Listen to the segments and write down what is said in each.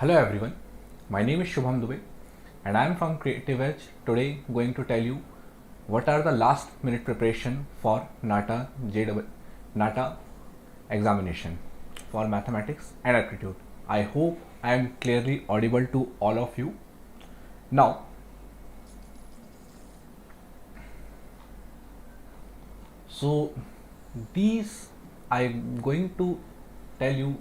Hello everyone, my name is Shubham Dubey and I am from Creative Edge. Today going to tell you what are the last minute preparation for NATA examination for mathematics and aptitude. I hope I am clearly audible to all of you. Now, so these I am going to tell you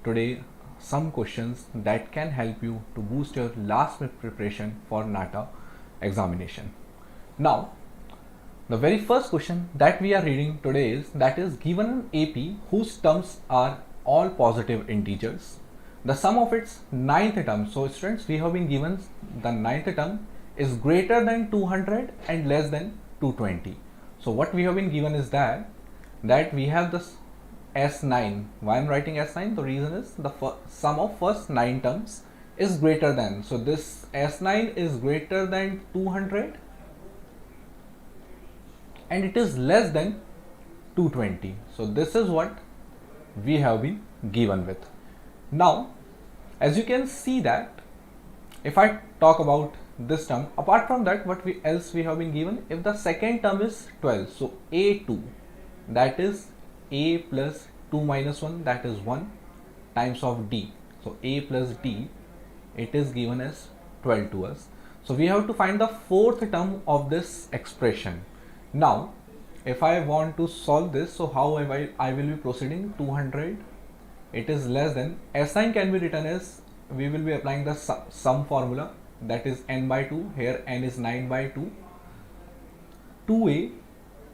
today some questions that can help you to boost your last minute preparation for NATA examination. Now, the very first question that we are reading today is that is given an AP whose terms are all positive integers. The sum of its ninth term. So students, we have been given the ninth term is greater than 200 and less than 220. So what we have been given is that we have this S9. Why I'm writing S9? The reason is the sum of first 9 terms is greater than. So this S9 is greater than 200 and it is less than 220. So this is what we have been given with. Now, as you can see that if I talk about this term, apart from that, what else we have been given, if the second term is 12, so A2, that is A plus 2 minus 1, that is 1 times of D. So A plus D, it is given as 12 to us. So we have to find the fourth term of this expression. Now, if I want to solve this, so how I will be proceeding? 200, it is less than, S9 can be written as, we will be applying the sum formula, that is n by 2, here n is 9 by 2, 2a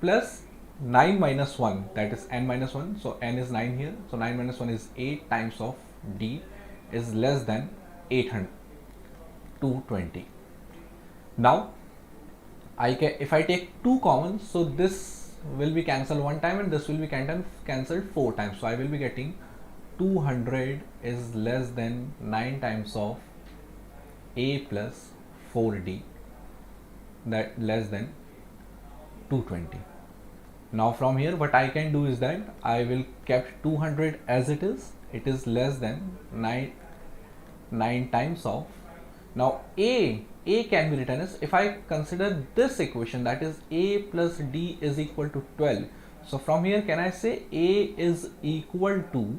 plus 9 minus 1, that is n minus 1, so n is 9 here, so 9 minus 1 is 8 times of d is less than 800, 220. Now, if I take 2 common, so this will be cancelled one time and this will be cancelled 4 times. So I will be getting 200 is less than 9 times of a plus 4d, that less than 220. Now from here what I can do is that I will kept 200 as it is less than 9 times of, now a can be written as, if I consider this equation, that is a plus d is equal to 12. So from here can I say a is equal to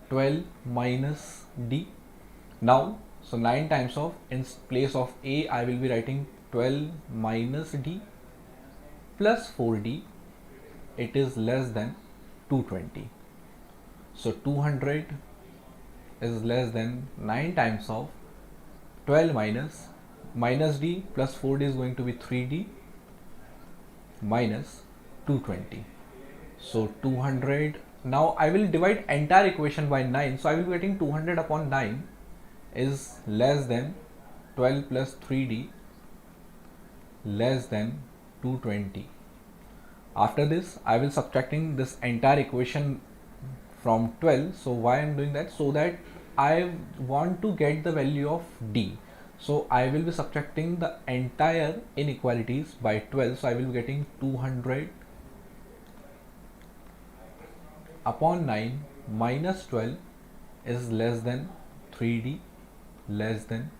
12 minus d. Now, so 9 times of, in place of a I will be writing 12 minus d plus 4d, it is less than 220. So 200 is less than 9 times of 12 minus d plus 4d is going to be 3d minus 220. So 200, now I will divide entire equation by 9. So I will be getting 200 upon 9 is less than 12 plus 3d less than 220. After this I will subtracting this entire equation from 12. So why I am doing that? So that I want to get the value of d. So I will be subtracting the entire inequalities by 12. So I will be getting 200 upon 9 minus 12 is less than 3d less than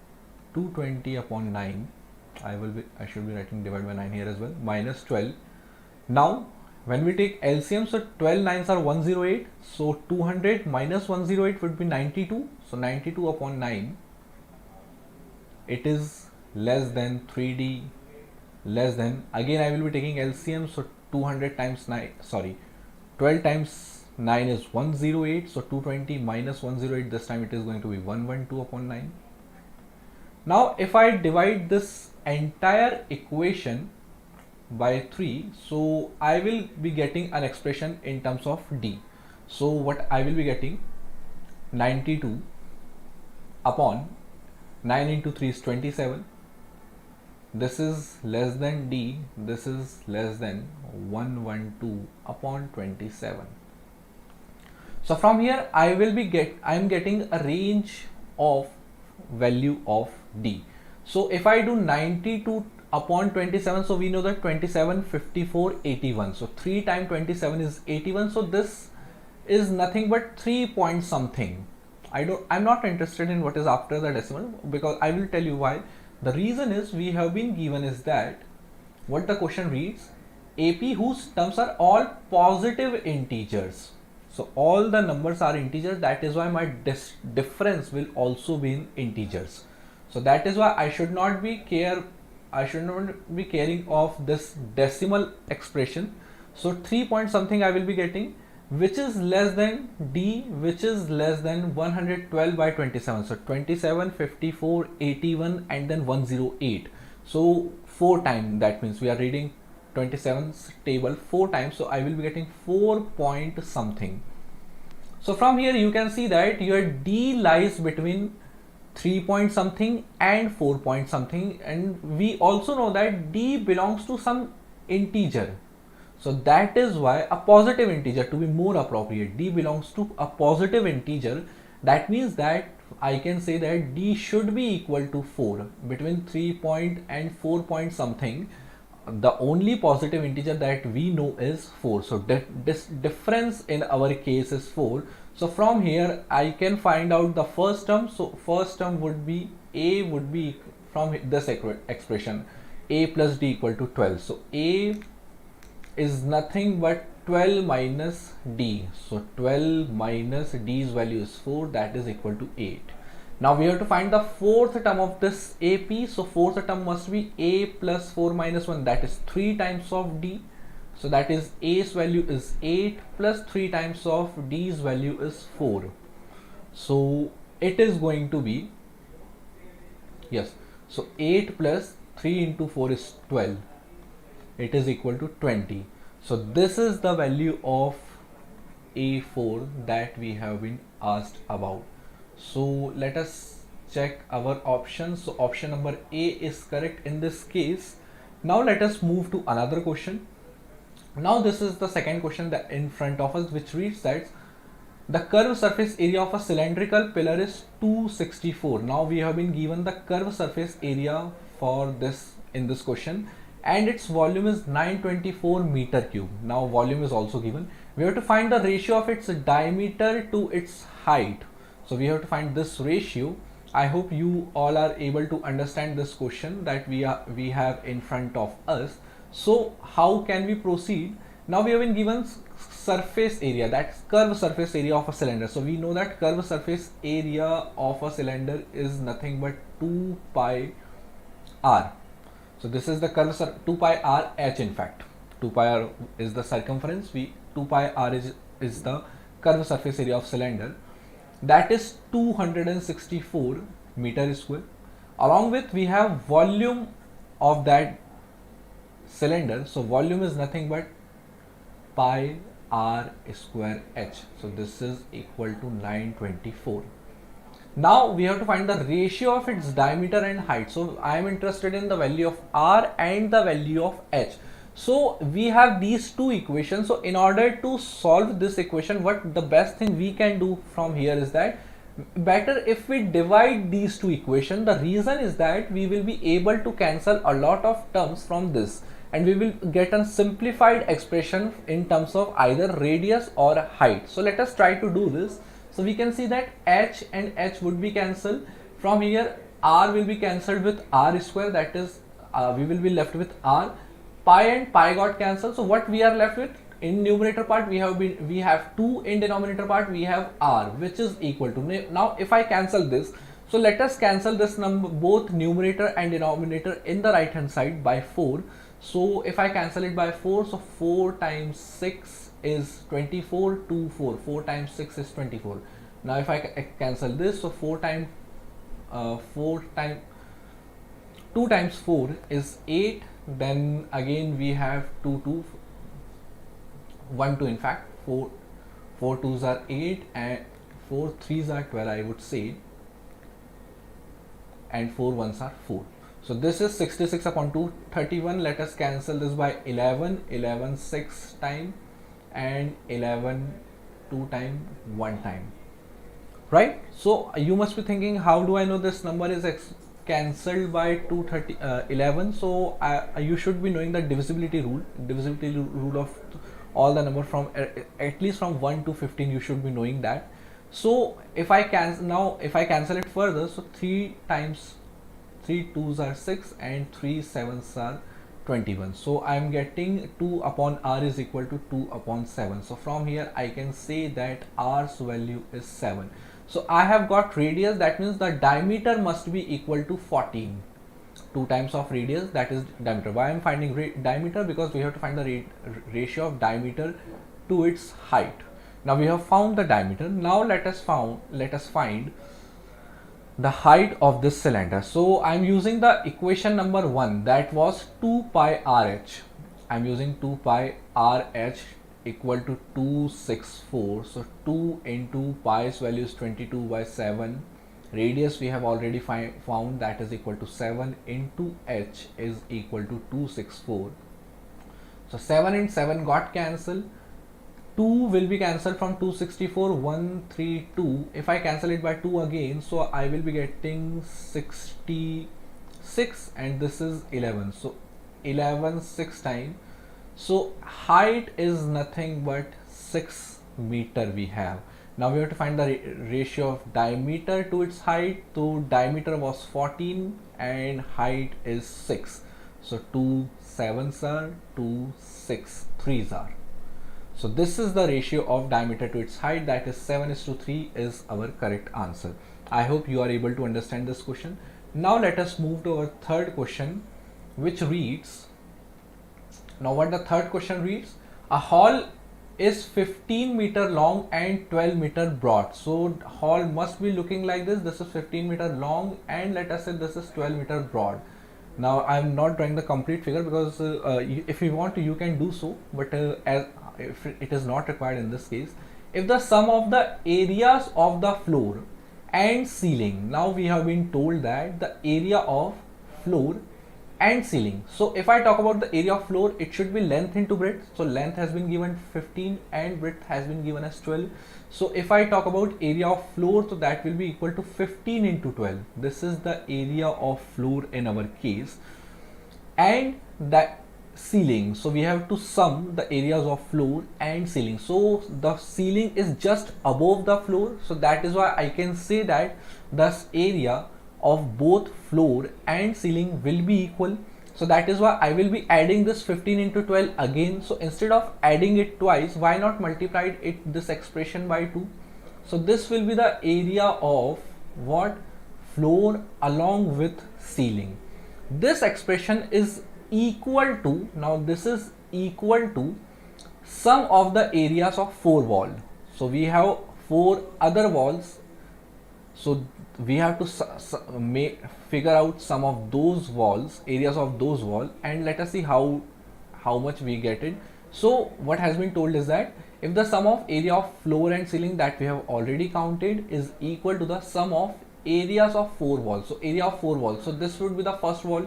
220 upon 9. I should be writing divided by 9 here as well, minus 12. Now when we take LCM, so 12 9s are 108, so 200 minus 108 would be 92. So 92 upon 9, it is less than 3d less than, again I will be taking LCM, so 200 times 9, sorry, 12 times 9 is 108, so 220 minus 108, this time it is going to be 112 upon 9. Now if I divide this entire equation by 3, so I will be getting an expression in terms of d. So what I will be getting, 92 upon 9 into 3 is 27, this is less than d, this is less than 112 upon 27. So from here I am getting a range of value of d. So if I do 92 upon 27, so we know that 27, 54, 81. So 3 times 27 is 81. So this is nothing but 3 point something. I'm not interested in what is after the decimal, because I will tell you why. The reason is we have been given is that what the question reads, AP whose terms are all positive integers. So all the numbers are integers, that is why my difference will also be in integers. So that is why I should not be caring of this decimal expression. So 3 point something I will be getting, which is less than D, which is less than 112 by 27. So 27, 54, 81 and then 108. So 4 times, that means we are reading 27's table 4 times. So I will be getting 4 point something. So from here you can see that your D lies between 3 point something and 4 point something, and we also know that D belongs to some integer. So that is why a positive integer, to be more appropriate, D belongs to a positive integer. That means that I can say that D should be equal to 4. Between 3 point and 4 point something, the only positive integer that we know is 4. So this difference in our case is 4. So from here I can find out the first term. So first term would be A, would be from this expression, A plus D equal to 12. So A is nothing but 12 minus D. So 12 minus D's value is 4, that is equal to 8. Now we have to find the fourth term of this AP. So fourth term must be A plus 4 minus 1, that is 3 times of D. So that is A's value is 8 plus 3 times of D's value is 4. So it is going to be, yes, so 8 plus 3 into 4 is 12. It is equal to 20. So this is the value of A4 that we have been asked about. So let us check our options. So option number A is correct in this case. Now let us move to another question. Now this is the second question that in front of us, which reads that the curved surface area of a cylindrical pillar is 264. Now we have been given the curved surface area for this in this question, and its volume is 924 meter cube. Now volume is also given. We have to find the ratio of its diameter to its height. So we have to find this ratio. I hope you all are able to understand this question that we have in front of us. So how can we proceed? Now we have been given surface area, that's curved surface area of a cylinder. So we know that curved surface area of a cylinder is nothing but 2 pi r. So this is the curve 2 pi r h. In fact 2 pi r is the circumference, 2 pi r is the curved surface area of cylinder, that is 264 meter square. Along with we have volume of that cylinder. So volume is nothing but pi r square h. So this is equal to 924. Now we have to find the ratio of its diameter and height. So I am interested in the value of r and the value of h. So we have these two equations. So in order to solve this equation, what the best thing we can do from here is that better if we divide these two equations. The reason is that we will be able to cancel a lot of terms from this, and we will get a simplified expression in terms of either radius or height. So let us try to do this. So we can see that h and h would be cancelled. From here r will be cancelled with r square, that is we will be left with r. Pi and pi got cancelled. So what we are left with in numerator part, we have 2, in denominator part we have r, which is equal to, now if I cancel this, so let us cancel this number, both numerator and denominator in the right hand side, by 4. So if I cancel it by 4, so 4 times 6 is 24, 2, 4, 4 times 6 is 24. Now if I cancel this, so 2 times 4 is 8, then again we have 2, 1, 2, in fact 4 2s are 8 and 4 3s are 12, I would say, and 4 1s are 4. So this is 66 upon 2, 31. Let us cancel this by 11 6 time, and 11 2 time, 1 time, right? So you must be thinking, how do I know this number is cancelled by 11? So you should be knowing the divisibility rule of all the number from at least from 1 to 15, you should be knowing that. So if I cancel it further, so 3 times 3 2s are 6 and 3 7s are 21. So I am getting 2 upon r is equal to 2 upon 7. So from here I can say that r's value is 7. So I have got radius, that means the diameter must be equal to 14. 2 times of radius, that is diameter. Why I am finding diameter? Because we have to find the ratio of diameter to its height. Now we have found the diameter. Now let us find the height of this cylinder. So I am using the equation number 1, that was 2 pi RH. I am using 2 pi RH equal to 264. So 2 into pi's value is 22 by 7. Radius we have already found, that is equal to 7 into h is equal to 264. So 7 and 7 got cancelled. 2 will be cancelled from 264, 132. If I cancel it by 2 again, so I will be getting 66 and this is 11. So 11 6 times. So height is nothing but 6 meter we have. Now we have to find the ratio of diameter to its height. So diameter was 14 and height is 6. So 2 7s are, 2 6 3s are. So this is the ratio of diameter to its height, that is 7:3 is our correct answer. I hope you are able to understand this question. Now let us move to our third question, which reads, now what the third question reads, a hall is 15 meter long and 12 meter broad. So hall must be looking like this. This is 15 meter long and let us say this is 12 meter broad. Now I am not drawing the complete figure because if you want to, you can do so, but if it is not required in this case. If the sum of the areas of the floor and ceiling, now we have been told that the area of floor and ceiling. So if I talk about the area of floor, it should be length into breadth. So length has been given 15 and breadth has been given as 12. So if I talk about area of floor, so that will be equal to 15 into 12. This is the area of floor in our case. And the ceiling, so we have to sum the areas of floor and ceiling. So the ceiling is just above the floor, so that is why I can say that the area of both floor and ceiling will be equal. So that is why I will be adding this 15 into 12 again. So instead of adding it twice, why not multiply this expression by 2? So this will be the area of what? Floor along with ceiling. This expression is equal to, now this is equal to sum of the areas of 4 walls. So we have 4 other walls, so we have to figure out some of those walls, areas of those walls, and let us see how much we get it. So what has been told is that if the sum of area of floor and ceiling that we have already counted is equal to the sum of areas of 4 walls, so area of 4 walls, so this would be the first wall,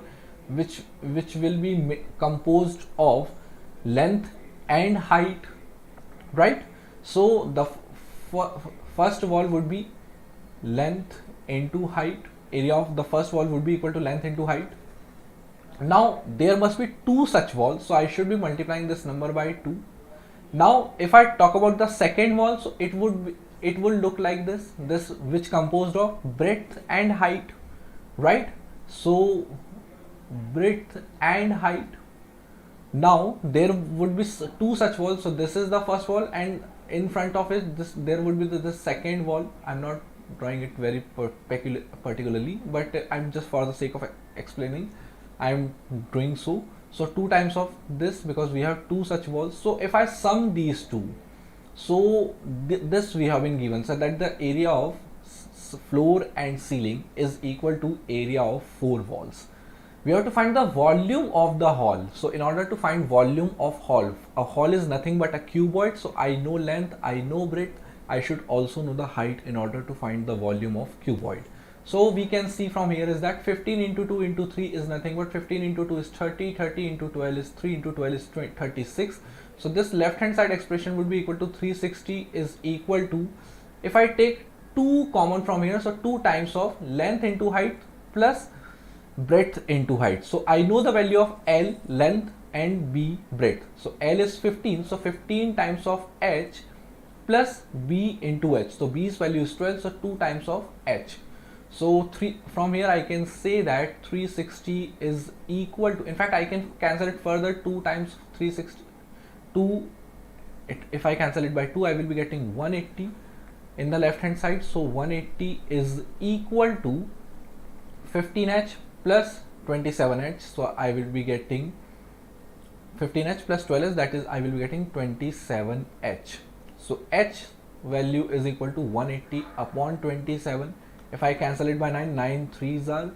which will be composed of length and height, right? So the first wall would be length into height. Area of the first wall would be equal to length into height. Now there must be 2 such walls, so I should be multiplying this number by 2. Now if I talk about the second wall, so it would look like this, which composed of breadth and height, right? So breadth and height. Now there would be 2 such walls, so this is the first wall and in front of it there would be the second wall. I'm not drawing it very particularly, but I'm just for the sake of explaining, I'm doing so. So 2 times of this because we have 2 such walls. So if I sum these 2, so this we have been given, so that the area of floor and ceiling is equal to area of 4 walls. We have to find the volume of the hall. So in order to find volume of hall, a hall is nothing but a cuboid, so I know length, I know breadth, I should also know the height in order to find the volume of cuboid. So we can see from here is that 15 into 2 into 3 is nothing but 15 into 2 is 30, 30 into 12 is 3 into 12 is 36. So this left hand side expression would be equal to 360 is equal to, if I take 2 common from here, so 2 times of length into height plus breadth into height. So I know the value of L, length, and B breadth. So L is 15, so 15 times of H plus B into H. So B's value is 12, so 2 times of H. So 3 from here I can say that 360 is equal to, in fact I can cancel it further, 2 times 360, 2, if I cancel it by 2 I will be getting 180 in the left hand side. So 180 is equal to 15H plus 27H. So I will be getting 15H plus 12H, that is I will be getting 27H. So H value is equal to 180 upon 27. If I cancel it by 9, 9 3s are,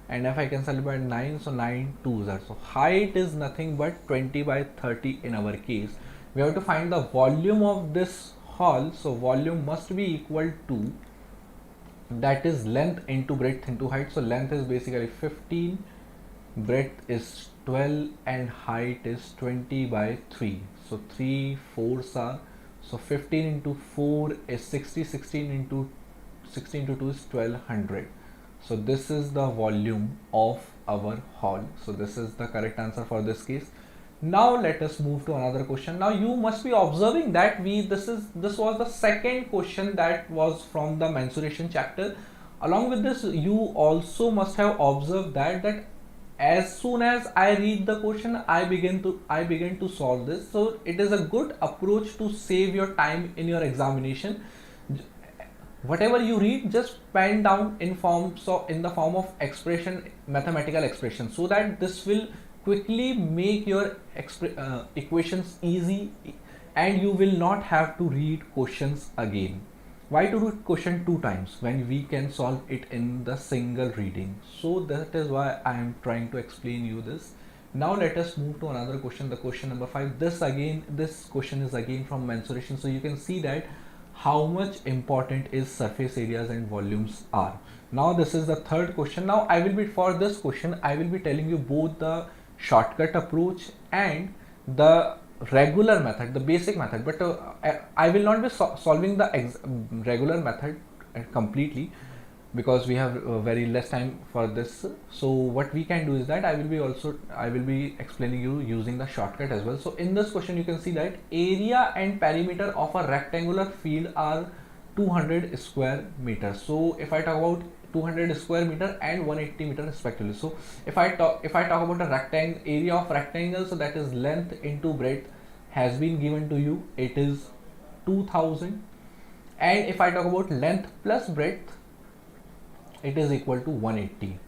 and if I cancel it by 9, so 9 2s are. So height is nothing but 20 by 30 in our case. We have to find the volume of this hall. So volume must be equal to, that is length into breadth into height. So length is basically 15, breadth is 12, and height is 20 by 3. So 3 4s are, so 15 into 4 is 60, 16 into 2 is 1200. So this is the volume of our hall. So this is the correct answer for this case. Now let us move to another question. Now you must be observing that this was the second question that was from the mensuration chapter. Along with this, you also must have observed that as soon as I read the question, I begin to solve this. So it is a good approach to save your time in your examination. Whatever you read, just pen down in the form of expression, mathematical expression, so that this will quickly make your equations easy, and you will not have to read questions again. Why to read question 2 times when we can solve it in the single reading? So that is why I am trying to explain you this. Now let us move to another question, the question number 5. This question is again from mensuration. So you can see that how much important is surface areas and volumes are. Now this is the third question. Now for this question I will be telling you both the shortcut approach and the regular method, the basic method, but I will not be solving the regular method completely, because we have very less time for this. So what we can do is that I will be explaining you using the shortcut as well. So in this question you can see that area and perimeter of a rectangular field are 200 square meters. So if I talk about 200 square meter and 180 meter respectively. So if I talk about a area of rectangle, so that is length into breadth has been given to you, it is 2000. And if I talk about length plus breadth, it is equal to 180.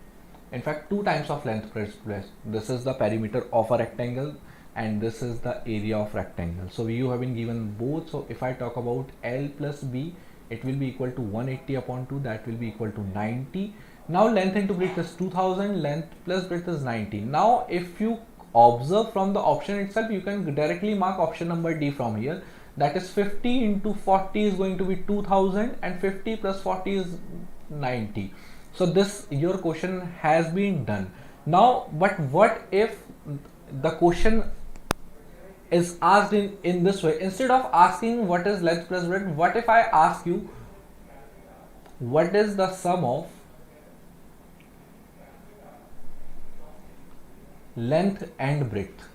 In fact, 2 times of length plus. This is the perimeter of a rectangle and this is the area of rectangle. So you have been given both. So if I talk about L plus B, it will be equal to 180 upon 2, that will be equal to 90. Now length into breadth is 2000, length plus breadth is 90. Now if you observe from the option itself, you can directly mark option number D from here. That is 50 into 40 is going to be 2000 and 50 plus 40 is 90. So this, your question has been done. Now, but what if the question is asked in this way? Instead of asking what is length plus breadth, what if I ask you what is the sum of length and breadth?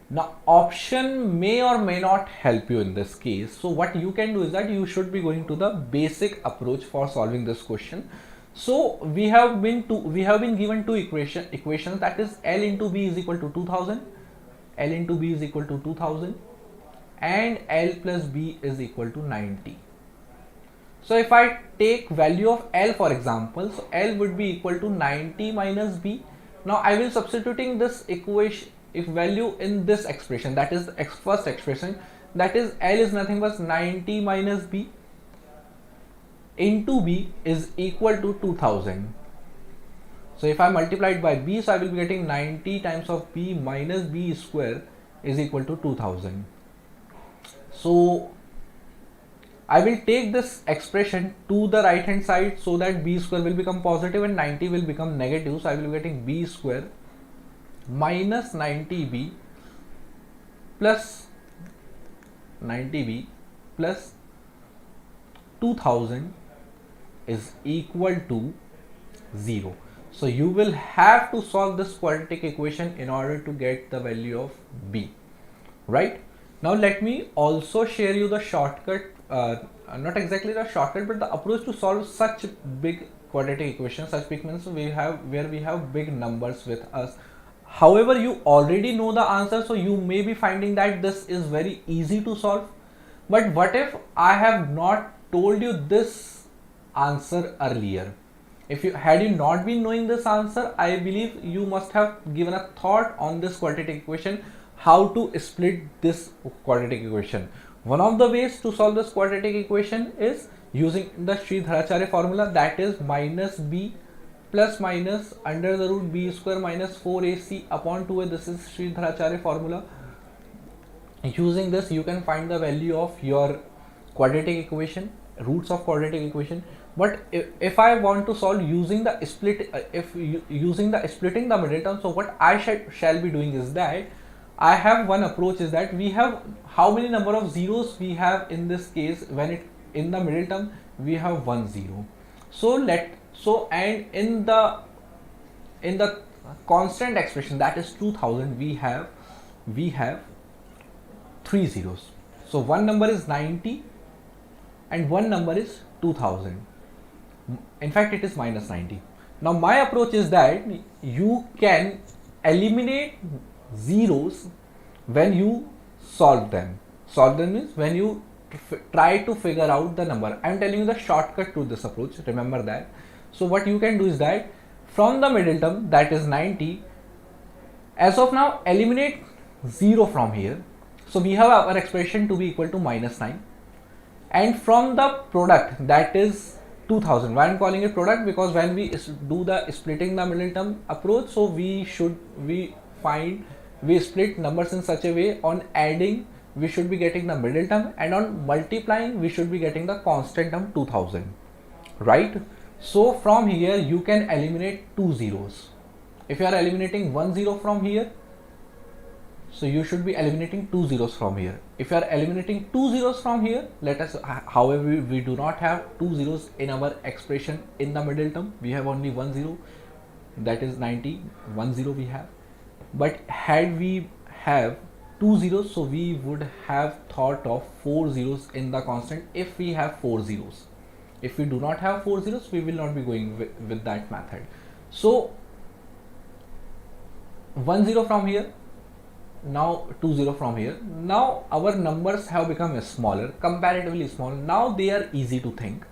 Now option may or may not help you in this case. So what you can do is that you should be going to the basic approach for solving this question. So we have been given two equations, that is L into B is equal to 2000, L into B is equal to 2000 and L plus B is equal to 90. So if I take value of L for example, so L would be equal to 90 minus B. Now I will substituting this equation, if value in this expression, that is the first expression, that is L is nothing but 90 minus B into B is equal to 2000. So if I multiply it by B, so I will be getting 90 times of B minus B square is equal to 2000. So I will take this expression to the right hand side so that B square will become positive and 90 will become negative. So I will be getting B square minus 90B plus 90B plus 2000 is equal to 0. So you will have to solve this quadratic equation in order to get the value of b, right? Now let me also share you the shortcut, not exactly the shortcut, but the approach to solve such big quadratic equations. Such big means we have where we have big numbers with us. However, you already know the answer, so you may be finding that this is very easy to solve. But what if I have not told you this answer earlier? If you had you not been knowing this answer, I believe you must have given a thought on this quadratic equation, how to split this quadratic equation. One of the ways to solve this quadratic equation is using the Sridharacharya formula, that is minus b plus minus under the root b square minus 4ac upon 2a. This is Sridharacharya formula. Using this you can find the value of your quadratic equation, roots of quadratic equation. But if I want to solve using the split, using the splitting the middle term, so what I shall be doing is that I have one approach, is that we have how many number of zeros we have in this case. When it in the middle term we have 1 0. And in the constant expression, that is 2000, we have 3 zeros. So one number is 90 and one number is 2000. In fact, it is minus 90. Now my approach is that you can eliminate zeros when you solve them. Solve them means when you try to figure out the number. I am telling you the shortcut to this approach, remember that. So what you can do is that from the middle term, that is 90, as of now eliminate 0 from here. So we have our expression to be equal to minus 9, and from the product, that is 2000. Why I am calling it product? Because when we do the splitting the middle term approach, so we split numbers in such a way, on adding we should be getting the middle term, and on multiplying we should be getting the constant term 2000, right? So from here you can eliminate 2 zeros. If you are eliminating 1 0 from here, so you should be eliminating 2 zeros from here. If you are eliminating 2 zeros from here, let us, however, we do not have 2 zeros in our expression in the middle term. We have only 1 0, that is 90, 1 0 we have. But had we have 2 zeros, so we would have thought of 4 zeros in the constant if we have 4 zeros. If we do not have 4 zeros, we will not be going with that method. So 1 0 from here, now 2 0 from here. Now our numbers have become smaller, comparatively small. Now they are easy to think.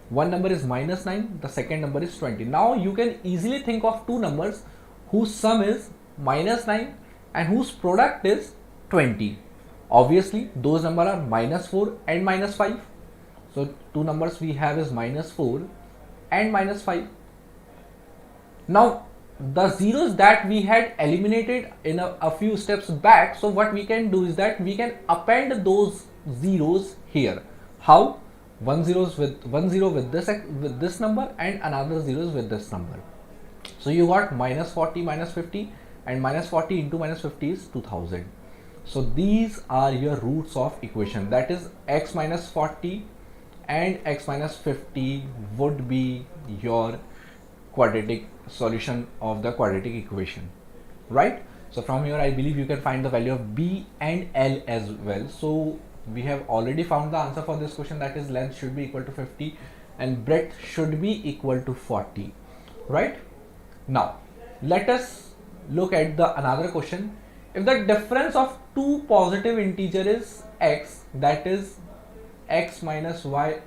One number is minus 9, the second number is 20. Now you can easily think of two numbers whose sum is minus 9 and whose product is 20. Obviously those numbers are minus 4 and minus 5. So two numbers we have is minus 4 and minus 5. Now the zeros that we had eliminated in a few steps back, so what we can do is that we can append those zeros here. How? 1 0 with this number and another zeros with this number. So you got minus 40 minus 50, and minus 40 into minus 50 is 2000. So these are your roots of equation, that is x minus 40 and x minus 50 would be your quadratic solution of the quadratic equation, right? So from here I believe you can find the value of b and l as well. So we have already found the answer for this question, that is length should be equal to 50 and breadth should be equal to 40, right? Now let us look at the another question. If the difference of two positive integer is x, that is x minus y,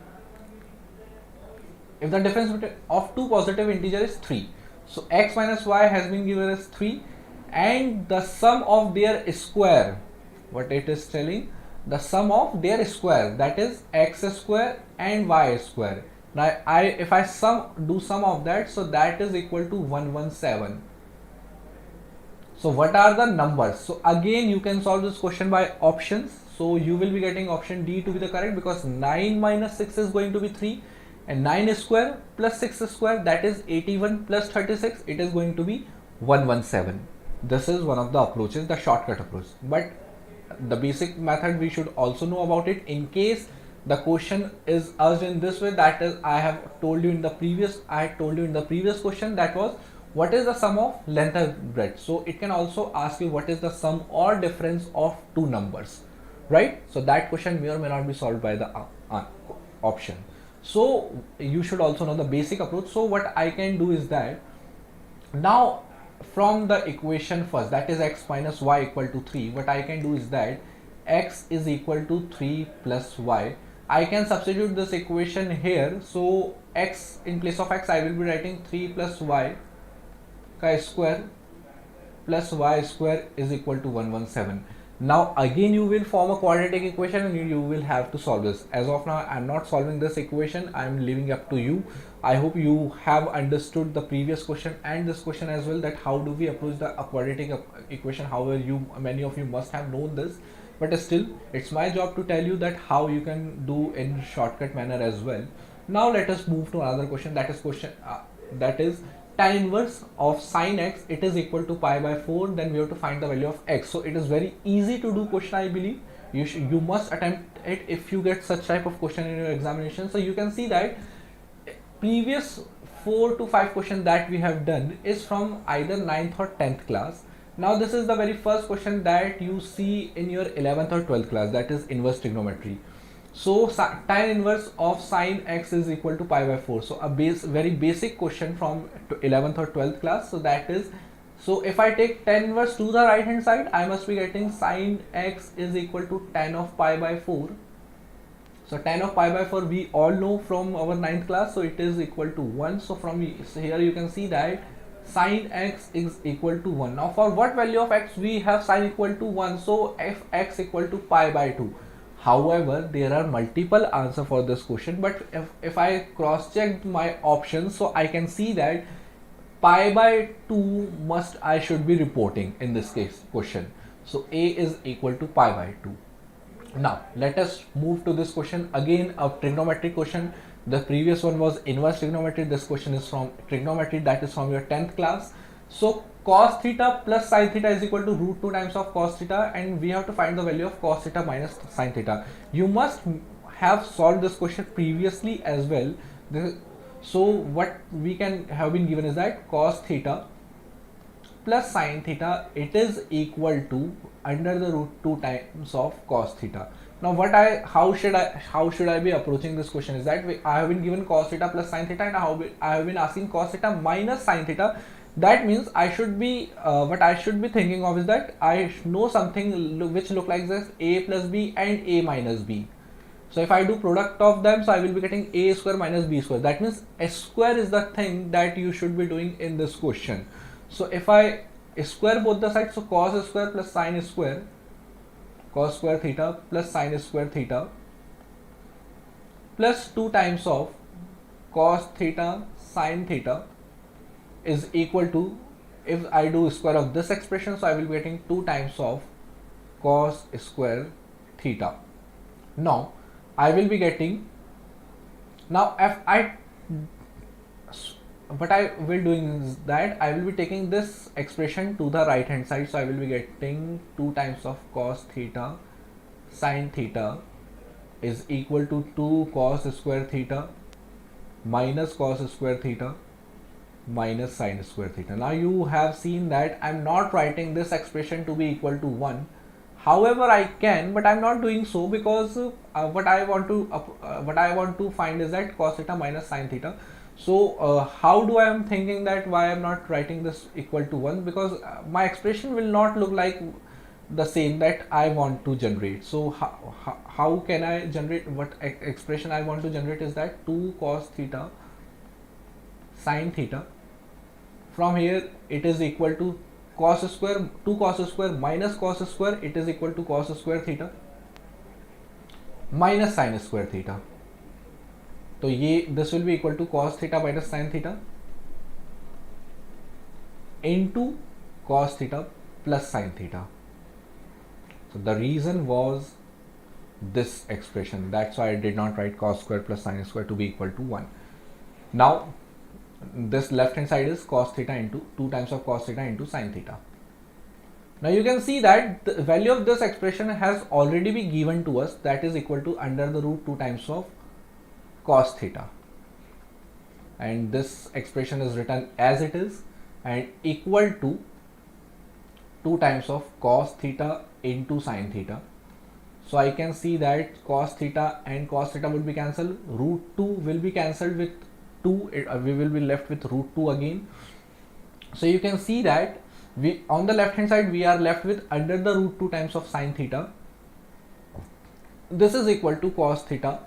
if the difference of two positive integer is 3, so x minus y has been given as 3, and the sum of their square, what it is telling, the sum of their square, that is x square and y square. Now if I do sum of that, so that is equal to 117. So what are the numbers? So again you can solve this question by options. So you will be getting option D to be the correct, because 9 minus 6 is going to be 3, and 9 square plus 6 square, that is 81 plus 36, it is going to be 117. This is one of the approaches, the shortcut approach. But the basic method we should also know about it in case the question is asked in this way, that is I had told you in the previous question, that was what is the sum of length and breadth. So it can also ask you what is the sum or difference of two numbers, right? So that question may or may not be solved by the option. So you should also know the basic approach. So what I can do is that now from the equation first, that is x minus y equal to 3, what I can do is that x is equal to 3 plus y. I can substitute this equation here. So x, in place of x I will be writing 3 plus y square plus y square is equal to 117. Now again you will form a quadratic equation and you will have to solve this. As of now I am not solving this equation, I am leaving up to you. I hope you have understood the previous question and this question as well, that how do we approach the quadratic equation. However, many of you must have known this, but still it's my job to tell you that how you can do in shortcut manner as well. Now let us move to another question, that is tan inverse of sin x, it is equal to pi by 4. Then we have to find the value of x. So it is very easy to do question, I believe. You must attempt it if you get such type of question in your examination. So you can see that previous 4 to 5 questions that we have done is from either 9th or 10th class. Now this is the very first question that you see in your 11th or 12th class, that is inverse trigonometry. So tan inverse of sin x is equal to pi by 4. So a very basic question from 11th or 12th class. So that is, so if I take tan inverse to the right hand side, I must be getting sin x is equal to tan of pi by 4. So tan of pi by 4 we all know from our 9th class, so it is equal to 1. So here you can see that sin x is equal to 1. Now for what value of x we have sin equal to 1, so f x equal to pi by 2. However, there are multiple answers for this question, but if I cross check my options, so I can see that pi by 2 I should be reporting in this case question. So a is equal to pi by 2. Now let us move to this question, again a trigonometric question. The previous one was inverse trigonometry, this question is from trigonometry, that is from your 10th class. So cos theta plus sin theta is equal to root 2 times of cos theta, and we have to find the value of cos theta minus sin theta. You must have solved this question previously as well. So what we can have been given is that cos theta plus sin theta, it is equal to under the root 2 times of cos theta. Now how should I be approaching this question is that I have been given cos theta plus sin theta, and I have been asking cos theta minus sin theta. That means I should be what I should be thinking of is that I know something which look like this, a plus b and a minus b. So if I do product of them, so I will be getting a square minus b square. That means s square is the thing that you should be doing in this question. So if I square both the sides, so cos square plus sin square, cos square theta plus sin square theta plus 2 times of cos theta sin theta is equal to, if I do square of this expression, so I will be getting 2 times of cos square theta. Now I will be getting, now what I will doing is that I will be taking this expression to the right hand side, so I will be getting 2 times of cos theta sin theta is equal to 2 cos square theta minus cos square theta minus sin square theta. Now you have seen that I am not writing this expression to be equal to 1. However, I can, but I am not doing so because what I want to find is that cos theta minus sin theta. So how do I am thinking that why I am not writing this equal to 1, because my expression will not look like the same that I want to generate. So how can I generate what expression I want to generate is that 2 cos theta sin theta. From here it is equal to cos square, 2 cos square minus cos square, it is equal to cos square theta minus sin square theta. So this will be equal to cos theta minus sin theta into cos theta plus sin theta. So the reason was this expression, that's why I did not write cos square plus sin square to be equal to 1. Now this left hand side is cos theta into 2 times of cos theta into sin theta. Now you can see that the value of this expression has already been given to us, that is equal to under the root 2 times of cos theta, and this expression is written as it is. and equal to 2 times of cos theta into sin theta. So I can see that cos theta and cos theta would be cancelled, root 2 will be cancelled with 2, we will be left with root 2 again. So you can see that we on the left hand side we are left with under the root 2 times of sin theta. This is equal to cos theta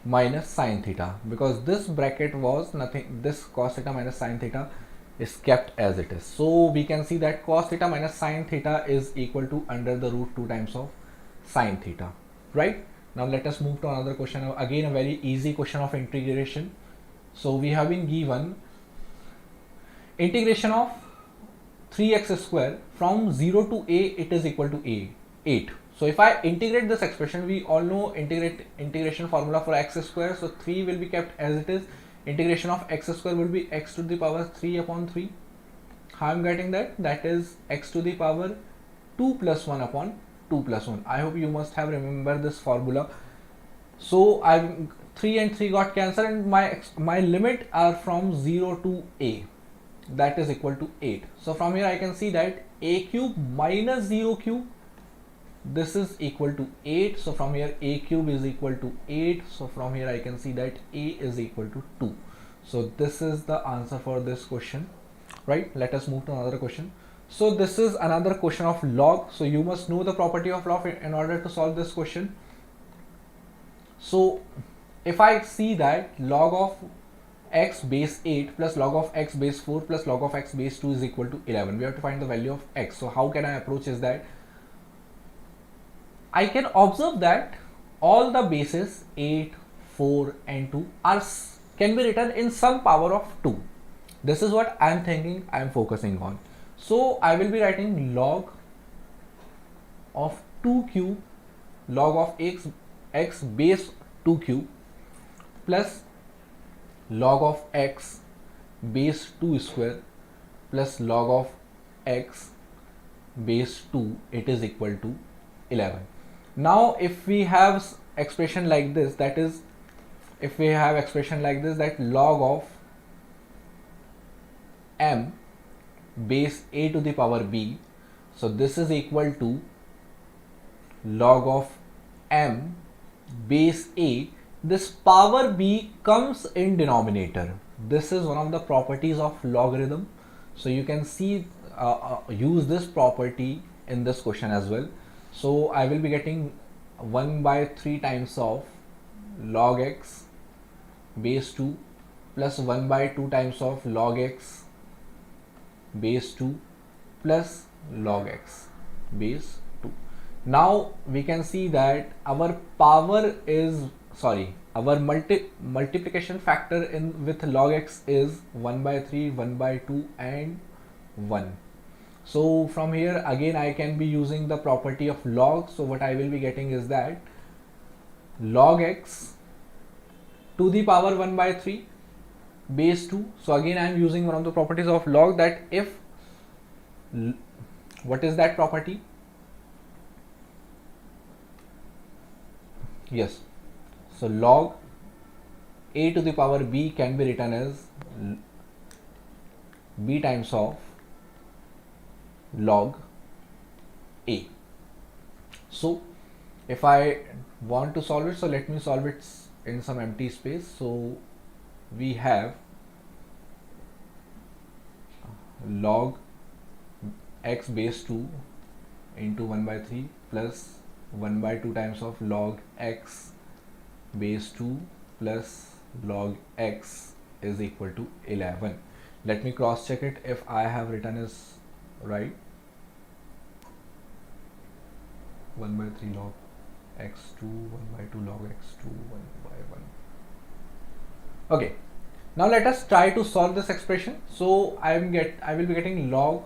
minus sin theta, because this bracket was nothing, this cos theta minus sin theta is kept as it is. So we can see that cos theta minus sin theta is equal to under the root 2 times of sin theta, right? Now let us move to another question, again a very easy question of integration. So we have been given integration of 3x square from 0 to a, it is equal to 8. So if I integrate this expression, we all know integration formula for x square, so 3 will be kept as it is. Integration of x square will be x to the power 3 upon 3. How I am getting that? That is x to the power 2 plus 1 upon 2 plus 1. I hope you must have remembered this formula. So I'm 3 and 3 got cancelled, and my limit are from 0 to a, that is equal to 8. So from here I can see that a cube minus 0 cube, this is equal to 8. So from here a cube is equal to 8. So from here I can see that a is equal to 2. So this is the answer for this question, right? Let us move to another question. So this is another question of log. So you must know the property of log in order to solve this question. So if I see that log of x base 8 plus log of x base 4 plus log of x base 2 is equal to 11, we have to find the value of x. So how can I approach is that I can observe that all the bases 8, 4 and 2 can be written in some power of 2. This is what I am thinking, I am focusing on. So I will be writing log of 2 cube log of x base 2 cube plus log of x base 2 square plus log of x base 2, it is equal to 11. Now if we have expression like this, that is if we have expression like this, that log of m base a to the power b, so this is equal to log of m base a, this power b comes in denominator. This is one of the properties of logarithm. So you can see use this property in this question as well. So I will be getting 1 by 3 times of log x base 2 plus 1 by 2 times of log x base 2 plus log x base 2. Now we can see that our power is, our multiplication factor in with log x is 1 by 3, 1 by 2 and 1. So from here again I can be using the property of log. So what I will be getting is that log x to the power 1 by 3 base 2. So again I am using one of the properties of log, that if, what is that property? Yes, so log a to the power b can be written as b times of log a. So if I want to solve it, so let me solve it in some empty space. So we have log x base 2 into 1 by 3 plus 1 by 2 times of log x base 2 plus log x is equal to 11. Let me cross check it if I have written is right. 1 by 3 log x2, 1 by 2 log x2, 1 by 1. Okay, now let us try to solve this expression. So I will be getting log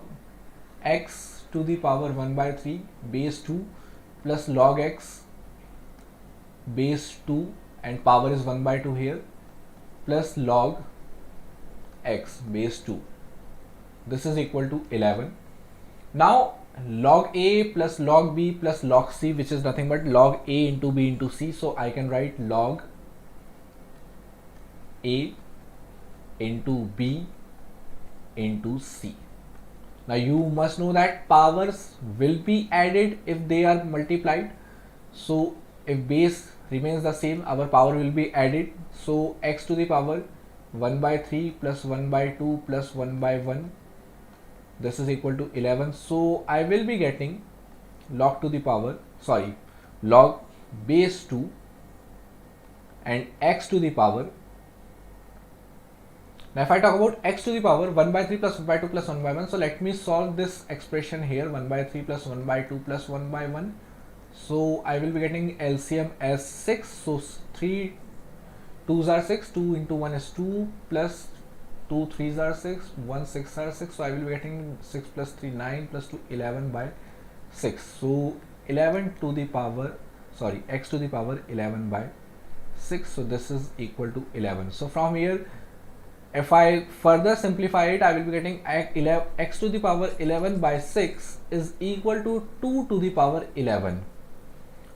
x to the power 1 by 3 base 2 plus log x base 2 and power is 1 by 2 here plus log x base 2. This is equal to 11. Now log a plus log b plus log c, which is nothing but log a into b into c. So I can write log a into b into C. Now you must know that powers will be added if they are multiplied. So if base remains the same, our power will be added. So x to the power 1 by 3 plus 1 by 2 plus 1 by 1, this is equal to 11. So I will be getting log base 2 and x to the power. Now if I talk about x to the power 1 by 3 plus 1 by 2 plus 1 by 1, so let me solve this expression here, 1 by 3 plus 1 by 2 plus 1 by 1. So I will be getting LCM as 6. So 3 2s are 6, 2 into 1 is 2 plus 2 3s are 6, 1 6 are 6. So I will be getting 6 plus 3 9 plus 2 11 by 6. So 11 to the power, x to the power 11 by 6. So this is equal to 11. So from here, if I further simplify it, I will be getting x to the power 11 by 6 is equal to 2 to the power 11.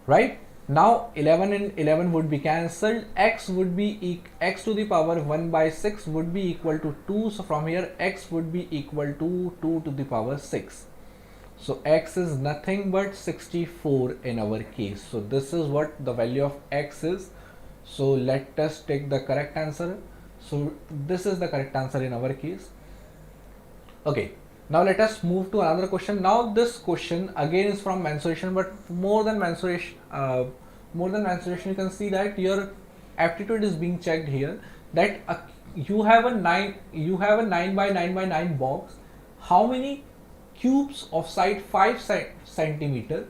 Right? Now 11 and 11 would be cancelled. X to the power 1 by 6 would be equal to 2. So from here x would be equal to 2 to the power 6. So x is nothing but 64 in our case. So this is what the value of x is. So let us take the correct answer. So this is the correct answer in our case. Okay. Now let us move to another question. Now this question again is from mensuration, but more than mensuration, you can see that your aptitude is being checked here. That you have a 9 by 9 by 9 box. How many cubes of side 5 centimeter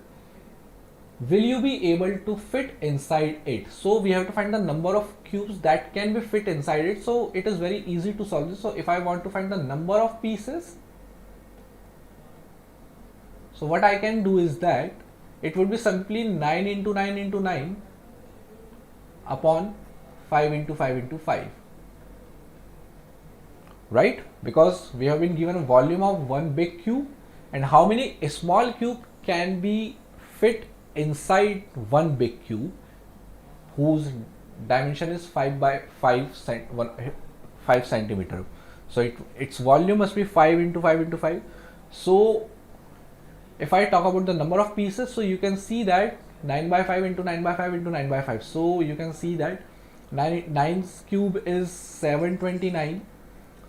will you be able to fit inside it? So we have to find the number of cubes that can be fit inside it. So it is very easy to solve this. So if I want to find the number of pieces, so what I can do is that it would be simply 9 into 9 into 9 upon 5 into 5 into 5. Right? Because we have been given a volume of one big cube, and how many small cube can be fit inside one big cube whose dimension is 5 by 5 centimeter. So its volume must be 5 into 5 into 5. So if I talk about the number of pieces, so you can see that 9 by 5 into 9 by 5 into 9 by 5. So you can see that 9's cube is 729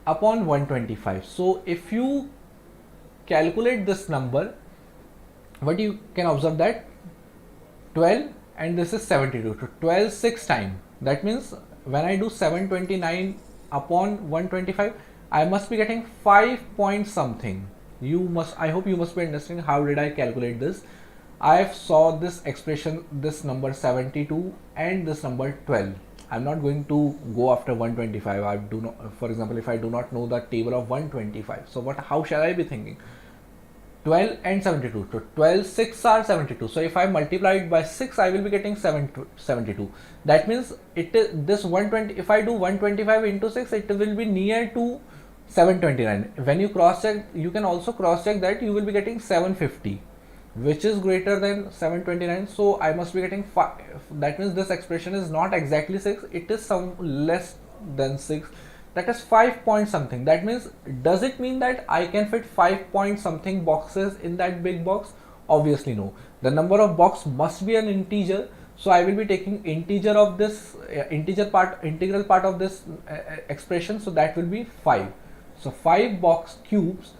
upon 125. So if you calculate this number, what you can observe that 12 and this is 72. So 12 6 times. That means when I do 729 upon 125, I must be getting 5 point something. I hope you must be understanding how did I calculate this. I saw this expression, this number 72 and this number 12. I'm not going to go after 125. I do not, for example, if I do not know the table of 125. So how shall I be thinking? 12 and 72. So 12 6 are 72. So if I multiply it by 6, I will be getting 72. That means it is this 120. If I do 125 into 6, it will be near to 729. When you cross check, you can also cross check that you will be getting 750, which is greater than 729. So I must be getting 5. That means this expression is not exactly 6. It is some less than 6. That is 5 point something. That means, does it mean that I can fit 5 point something boxes in that big box? Obviously no. The number of box must be an integer. So I will be taking integer of this integral part of this expression. So that will be 5. So 5 box cubes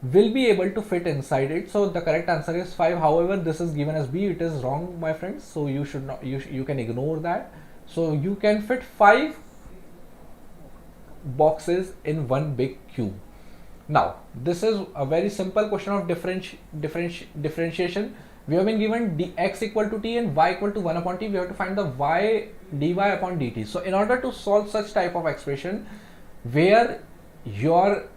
will be able to fit inside it. So the correct answer is 5. However, this is given as B. It is wrong, my friends. So you should not, you can ignore that. So you can fit 5 boxes in one big cube. Now this is a very simple question of differentiation. We have been given dx equal to t and y equal to 1 upon t. We have to find the y dy upon dt. So in order to solve such type of expression where your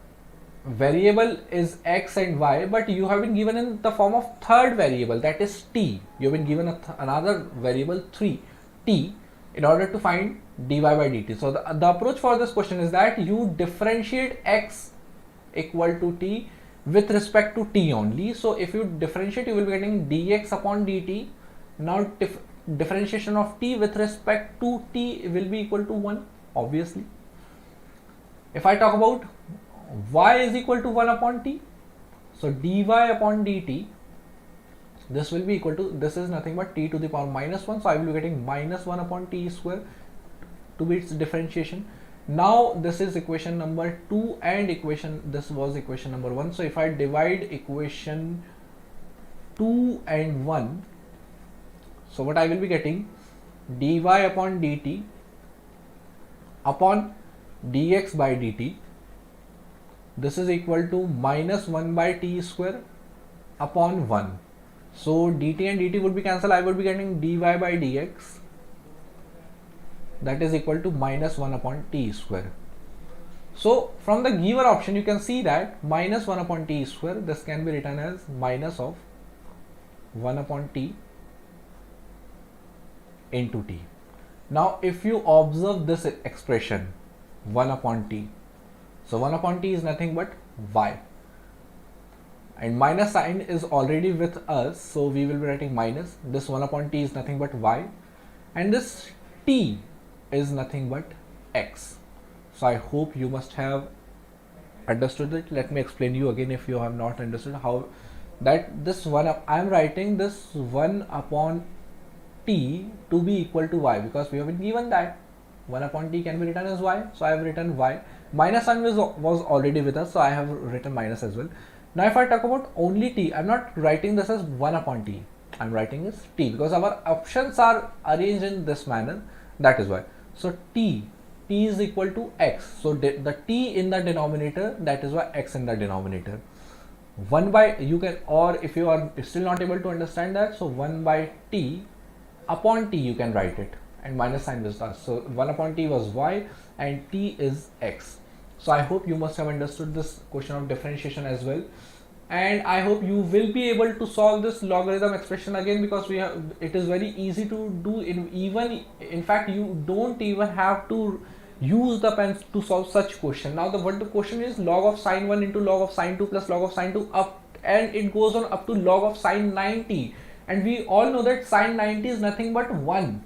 variable is x and y, but you have been given in the form of third variable, that is t. You have been given another variable 3 t in order to find dy by dt. So the approach for this question is that you differentiate x equal to t with respect to t only. So if you differentiate, you will be getting dx upon dt. Now differentiation of t with respect to t will be equal to 1, obviously. If I talk about y is equal to 1 upon t. So dy upon dt, this will be equal to, this is nothing but t to the power minus 1. So I will be getting minus 1 upon t square to be its differentiation. Now this is equation number 2 and this was equation number 1. So if I divide equation 2 and 1, so what I will be getting, dy upon dt upon dx by dt, this is equal to minus 1 by t square upon 1. So dt and dt would be cancelled. I would be getting dy by dx, that is equal to minus 1 upon t square. So from the given option you can see that minus 1 upon t square, this can be written as minus of 1 upon t into t. Now if you observe this expression 1 upon t, so 1 upon t is nothing but y, and minus sign is already with us, so we will be writing minus. This 1 upon t is nothing but y, and this t is nothing but x. So I hope you must have understood it. Let me explain you again if you have not understood how that this one I am writing this 1 upon t to be equal to y, because we have been given that 1 upon t can be written as y. So I have written y. Minus sign was already with us, so I have written minus as well. Now if I talk about only t, I am not writing this as 1 upon t, I am writing as t, because our options are arranged in this manner, that is why. So t is equal to x, so the t in the denominator, that is why x in the denominator. 1 by, you can, or if you are still not able to understand that, so 1 by t upon t you can write it, and minus sign was us. So 1 upon t was y and t is x. So I hope you must have understood this question of differentiation as well, and I hope you will be able to solve this logarithm expression again, because we have, it is very easy to do. In fact you don't even have to use the pens to solve such question. Now what the question is, log of sine 1 into log of sine 2 plus log of sine 2 up, and it goes on up to log of sine 90, and we all know that sine 90 is nothing but 1.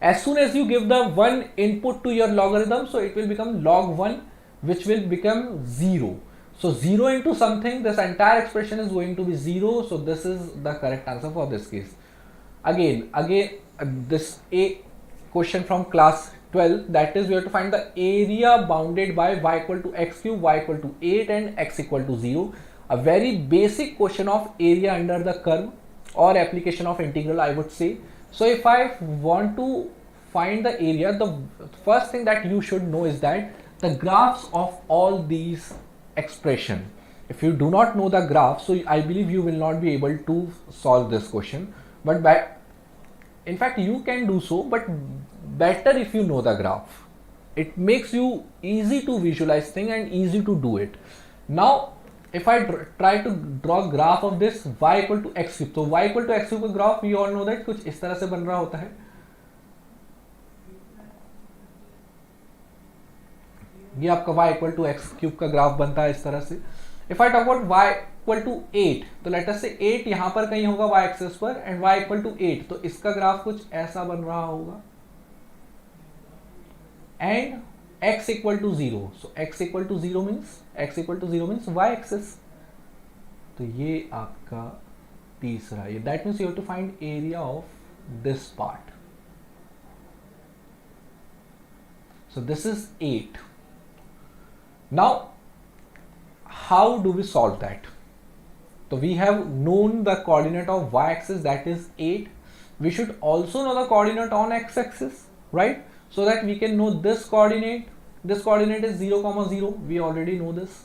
As soon as you give the 1 input to your logarithm, so it will become log 1, which will become 0. So 0 into something, this entire expression is going to be 0. So this is the correct answer for this case. Again, this a question from class 12, that is we have to find the area bounded by y equal to x cube, y equal to 8 and x equal to 0. A very basic question of area under the curve or application of integral, I would say. So if I want to find the area, the first thing that you should know is that the graphs of all these expression, if you do not know the graph, so I believe you will not be able to solve this question, but in fact you can do so, but better if you know the graph. It makes you easy to visualize thing and easy to do it. Now if I try to draw graph of this y equal to x cube, so y equal to x cube graph, we all know that कुछ इस तरह से बन रहा होता है. ये आपका y equal to x cube का ग्राफ बनता है इस तरह से. If I talk about y equal to 8, तो let us say 8 यहाँ पर कहीं होगा y एक्सिस पर, and y equal to 8, तो इसका ग्राफ कुछ ऐसा बन रहा होगा, and x equal to 0, so x equal to 0 means y axis. तो ये आपका तीसरा, ये that means you have to find area of this part. So this is 8. Now how do we solve that? So we have known the coordinate of y axis, that is 8. We should also know the coordinate on x axis, right? So that we can know this coordinate is 0, 0. We already know this.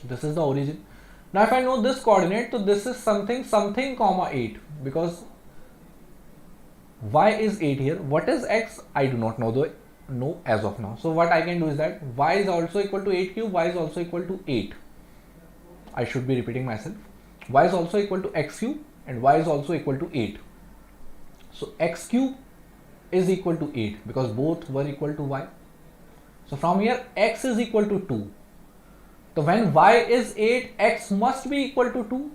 This is the origin. Now if I know this coordinate, so this is something comma 8, because y is 8 here. What is x? I do not know as of now. So what I can do is that y is also equal to 8 cube, y is also equal to 8. I should be repeating myself. Y is also equal to x cube and y is also equal to 8. So x cube is equal to 8 because both were equal to y. So from here x is equal to 2. So when y is 8, x must be equal to 2.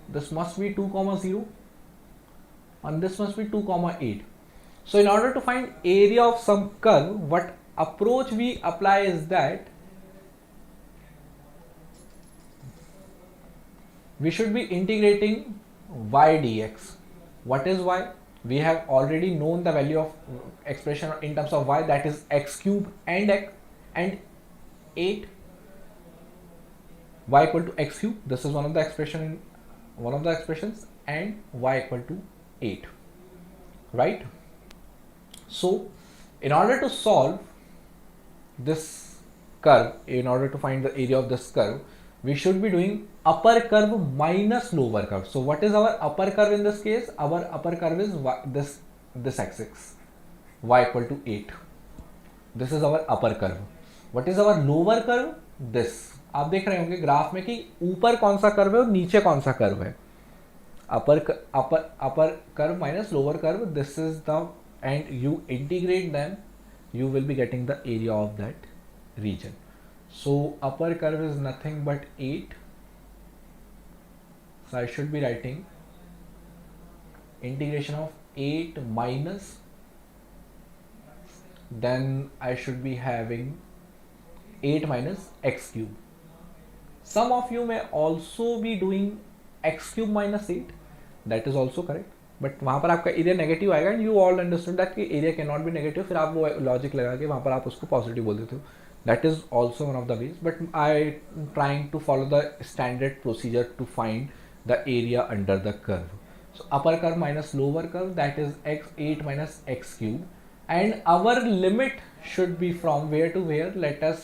This must be 2 comma 0 and this must be 2 comma 8. So in order to find area of some curve, what approach we apply is that we should be integrating y dx. What is y? We have already known the value of expression in terms of y, that is x cube and 8. Y equal to x cube. This is one of the expressions, and y equal to 8. Right? So, in order to solve this curve, in order to find the area of this curve, we should be doing upper curve minus lower curve. So what is our upper curve in this case? Our upper curve is this axis, y equal to 8. This is our upper curve. What is our lower curve? This. आप देख रहे होंगे graph में कि ऊपर कौन सा curve है और नीचे कौन सा कर्व है. upper curve minus lower curve. This is the, and you integrate them, you will be getting the area of that region. So upper curve is nothing but 8. So I should be writing integration of 8 minus, then I should be having 8 minus x cube. Some of you may also be doing x cube minus 8. That is also correct. But वहाँ पर आपका area negative आएगा and you all understand that कि area can not be negative, फिर आप वो logic लगा के वहाँ पर आप उसको पॉजिटिव बोल देते हो. That is also one of the ways, but I trying to follow the standard procedure to find the area under the curve. So upper curve minus lower curve, that is x8 minus x cube, and our limit should be from where to where. Let us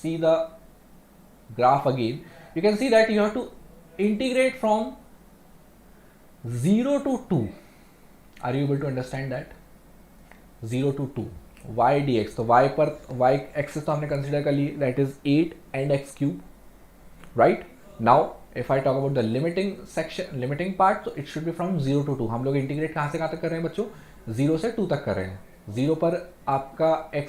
see the graph again. You can see that you have to integrate from 0 to 2. Are you able to understand that? 0 to 2 y dx. तो y पर y axis तो हमने consider कर ली, that is 8 and x cube, right? Now if I talk about the limiting section, limiting part, so it should be from 0 to 2. हम लोग integrate कहाँ से कहाँ तक कर रहे हैं बच्चों? 0 से 2 तक कर रहे हैं. 0 पर आपका x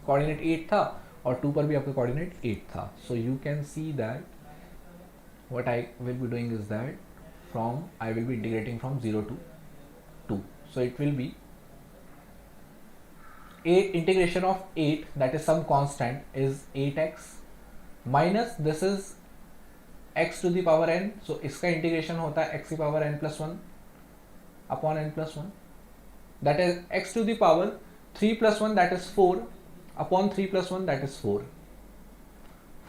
coordinate 8 था और 2 पर भी आपका कोऑर्डिनेट 8 था. So you can see that what I will be doing is that from I will be integrating from 0 to 2. So it will be integration of 8, that is some constant, is 8x minus this is x to the power n. सो इसका integration होता है x की power n plus 1 upon n plus 1, that is x to the power 3 plus 1, that is 4 upon 3 plus 1, that is 4,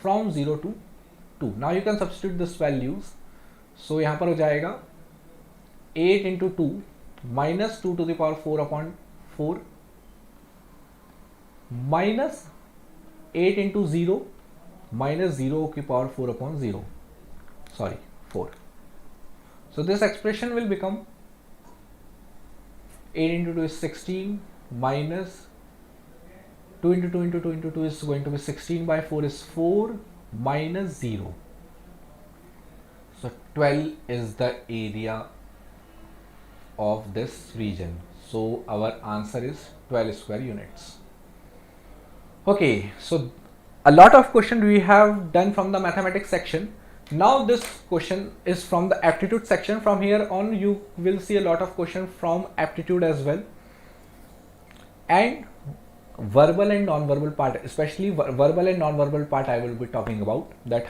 from 0 to 2. Now you can substitute this values. So यहाँ पर हो जाएगा 8 into 2 minus 2 to the power 4 upon 4 minus 8 into 0 minus 0 की power 4 upon 0. Sorry, 4. So this expression will become 8 into 2 is 16 minus 2 into 2 into 2 into 2 is going to be 16 by 4 is 4 minus 0. So 12 is the area of this region. So our answer is 12 square units. Okay, so a lot of question we have done from the mathematics section. Now this question is from the aptitude section. From here on you will see a lot of question from aptitude as well, and verbal and non-verbal part, especially verbal and non-verbal part I will be talking about, that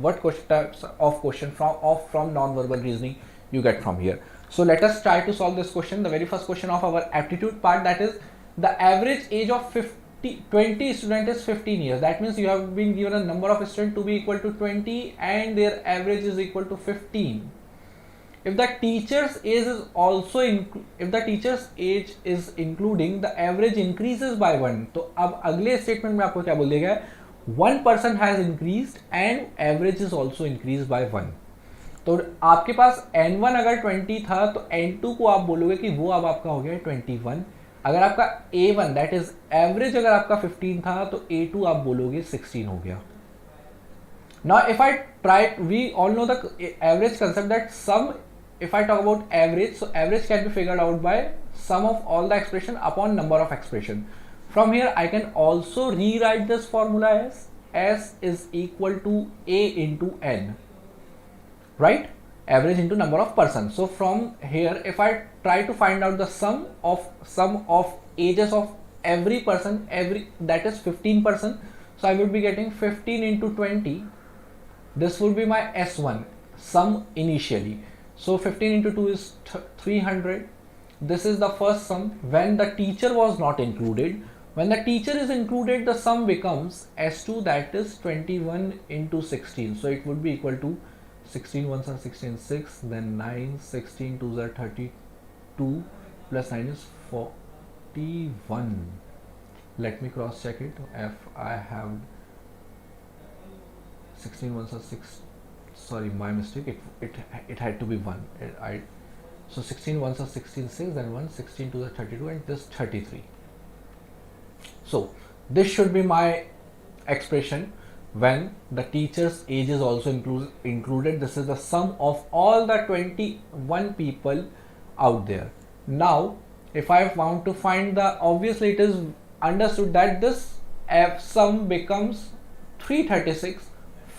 what types of question from non-verbal reasoning you get from here. So let us try to solve this question. The very first question of our aptitude part, that is the average age of 20 student is 15 years. That means you have been given a number of students to be equal to 20 and their average is equal to 15. If the teacher's age is also including, the average increases by 1. तो अब अगले statement में आपको क्या बोल देगा? 1% has increased and average is also increased by 1. तो आपके पास n1 अगर 20 था तो n2 को आप बोलोगे कि वो अब आपका हो गया 21. अगर आपका a1 that is average अगर आपका 15 था तो a2 आप बोलोगे 16 हो गया. Now if I try, we all know the average concept, that sum, if I talk about average, so average can be figured out by sum of all the expression upon number of expression. From here I can also rewrite this formula as S is equal to A into N, right? Average into number of persons. So from here if I try to find out the sum of ages of every person, that is 15%. So I would be getting 15 into 20. This would be my S1 sum initially. So 15 into 2 is 300. This is the first sum when the teacher was not included. When the teacher is included, the sum becomes S2, that is 21 into 16. So it would be equal to 16 ones are 16, 6, then 9, 16 twos are 32, plus 9 is 41. Let me cross check it. If I have 16 ones are 6, sorry, my mistake, it had to be 1. So 16 ones are 16, 6, then 1, 16 twos are 32, and this 33. So this should be my expression when the teacher's age is also included. This is the sum of all the 21 people out there. Now if I want to find the, obviously it is understood that this sum becomes 336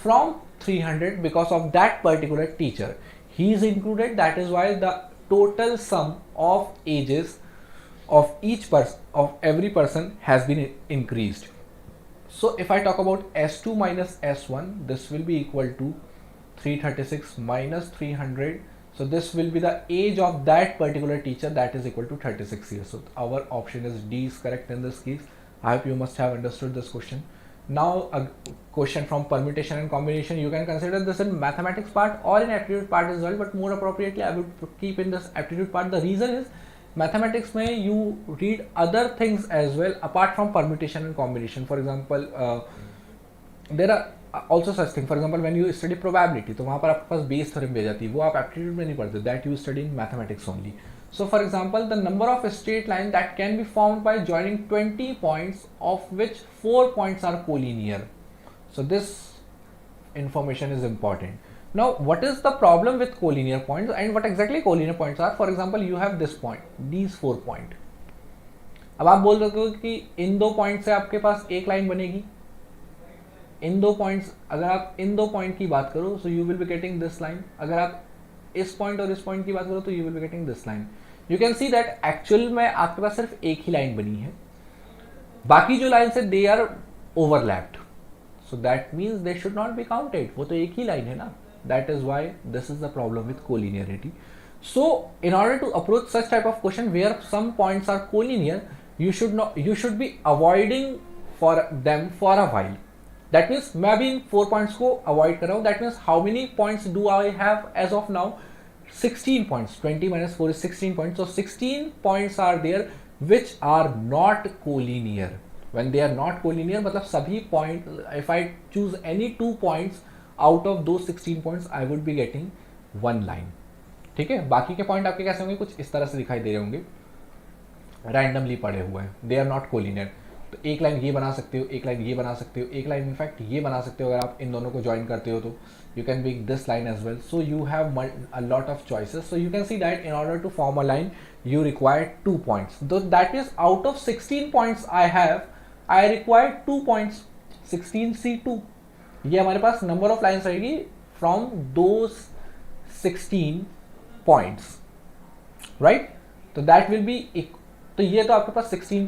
from 300 because of that particular teacher. He is included, that is why the total sum of ages of each person, of every person, has been increased. So if I talk about S2 minus S1, this will be equal to 336 minus 300. So this will be the age of that particular teacher, that is equal to 36 years. So our option is D is correct in this case. I hope you must have understood this question. Now a question from permutation and combination. You can consider this in mathematics part or in aptitude part as well, but more appropriately I would keep in this aptitude part. The reason is mathematics may you read other things as well apart from permutation and combination. For example, there are also such thing. For example, when you study probability, तो वहाँ पर आपके पास Bayes theorem भी आ जाती है, वो आप aptitude में नहीं पढ़ते, that you study in mathematics only. So for example, the number of straight line that can be found by joining 20 points, of which 4 points are collinear. So this information is important. Now what is the problem with collinear points and what exactly collinear points are? For example, you have this point, these 4 point. अब आप बोल रहे हो कि इन दो point से आपके पास एक लाइन बनेगी. इन दो पॉइंट्स, अगर आप इन दो पॉइंट की बात करो, so you will be getting this line. अगर आप इस पॉइंट और इस पॉइंट की बात करो तो you will be getting this line. You can see that actual में आपके पास सिर्फ एक ही लाइन बनी है, बाकी जो लाइन से they are overlapped. So that means they should not be counted. वो तो एक ही लाइन है ना. That is why this is the problem with collinearity. So in order to approach such type of question where some points are collinear, you should be avoiding for them for a while. That means मैं अभी इन 4 points को avoid कर रहा हूँ. That means how many points do I have as of now? 16 points. 20 minus 4 is 16 points. So 16 points are there which are not collinear. When they are not collinear, मतलब सभी point, if I choose any 2 points out of those 16 points, I would be getting one line. ठीक है, बाकी के point आपके कैसे होंगे, कुछ इस तरह से दिखाई दे रहे होंगे, रैंडमली पड़े हुए हैं, दे आर नॉट कोलिनियर. तो एक लाइन ये बना सकते हो, एक लाइन ये बना सकते हो, एक लाइन इनफैक्ट ये बना सकते हो. अगर आप इन दोनों को ज्वाइन करते हो तो you can make this line as well. So you have a lot of choices. So you can see that in order to form a line you require 2 points. That is out of 16 points I have, I require 2 points. 16C2 ये हमारे पास number of lines रहेगी from those 16 points, right. तो that will be, तो ये तो आपके पास 16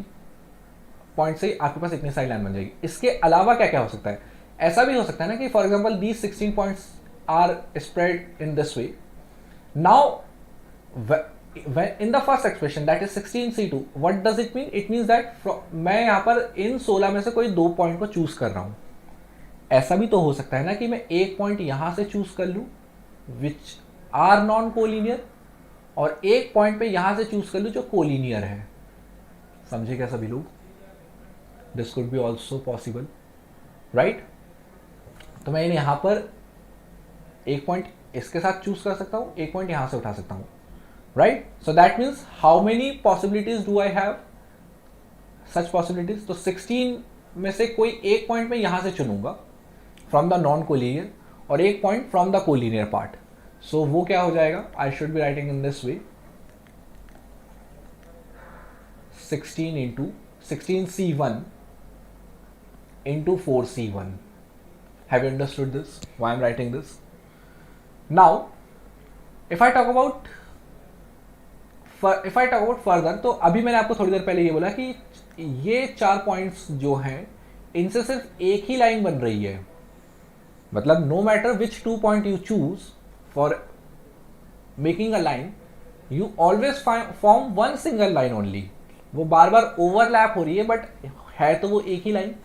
point से आपके पास इतनी सारी लाइन बन जाएगी. इसके अलावा क्या क्या हो सकता है? ऐसा भी हो सकता है ना कि for example these 16 points are spread in this way. Now in the first expression that is 16C2, what does it mean? It means that मैं यहाँ पर इन 16 में से कोई 2 पॉइंट को चूज कर रहा हूँ. ऐसा भी तो हो सकता है ना कि मैं एक पॉइंट यहाँ से चूज कर लूँ विच आर नॉन कोलिनियर, और एक पॉइंट पे यहाँ से चूज कर लूँ जो कोलिनियर है. समझे क्या सभी लोग? This could be also possible, right. तो मैं यहाँ पर एक पॉइंट इसके साथ चूज कर सकता हूँ, एक पॉइंट यहाँ से उठा सकता हूँ, right. So that means how many possibilities do I have? Such possibilities. तो 16 में से कोई एक पॉइंट में यहाँ से चुनूंगा फ्रॉम द नॉन कोलिनियर और एक point from the collinear part. So वो क्या हो जाएगा? I should be writing in this way 16 into 16C1 into 4C1. Have you understood this? Why I'm writing this? Now, if I talk about further, तो अभी मैंने आपको थोड़ी देर पहले ये बोला कि ये 4 पॉइंट्स जो हैं इनसे सिर्फ एक ही लाइन बन रही है, मतलब no matter which 2 point you choose for making a line, you always form one single line only. वो बार बार ओवरलैप हो रही है बट है तो वो एक ही line.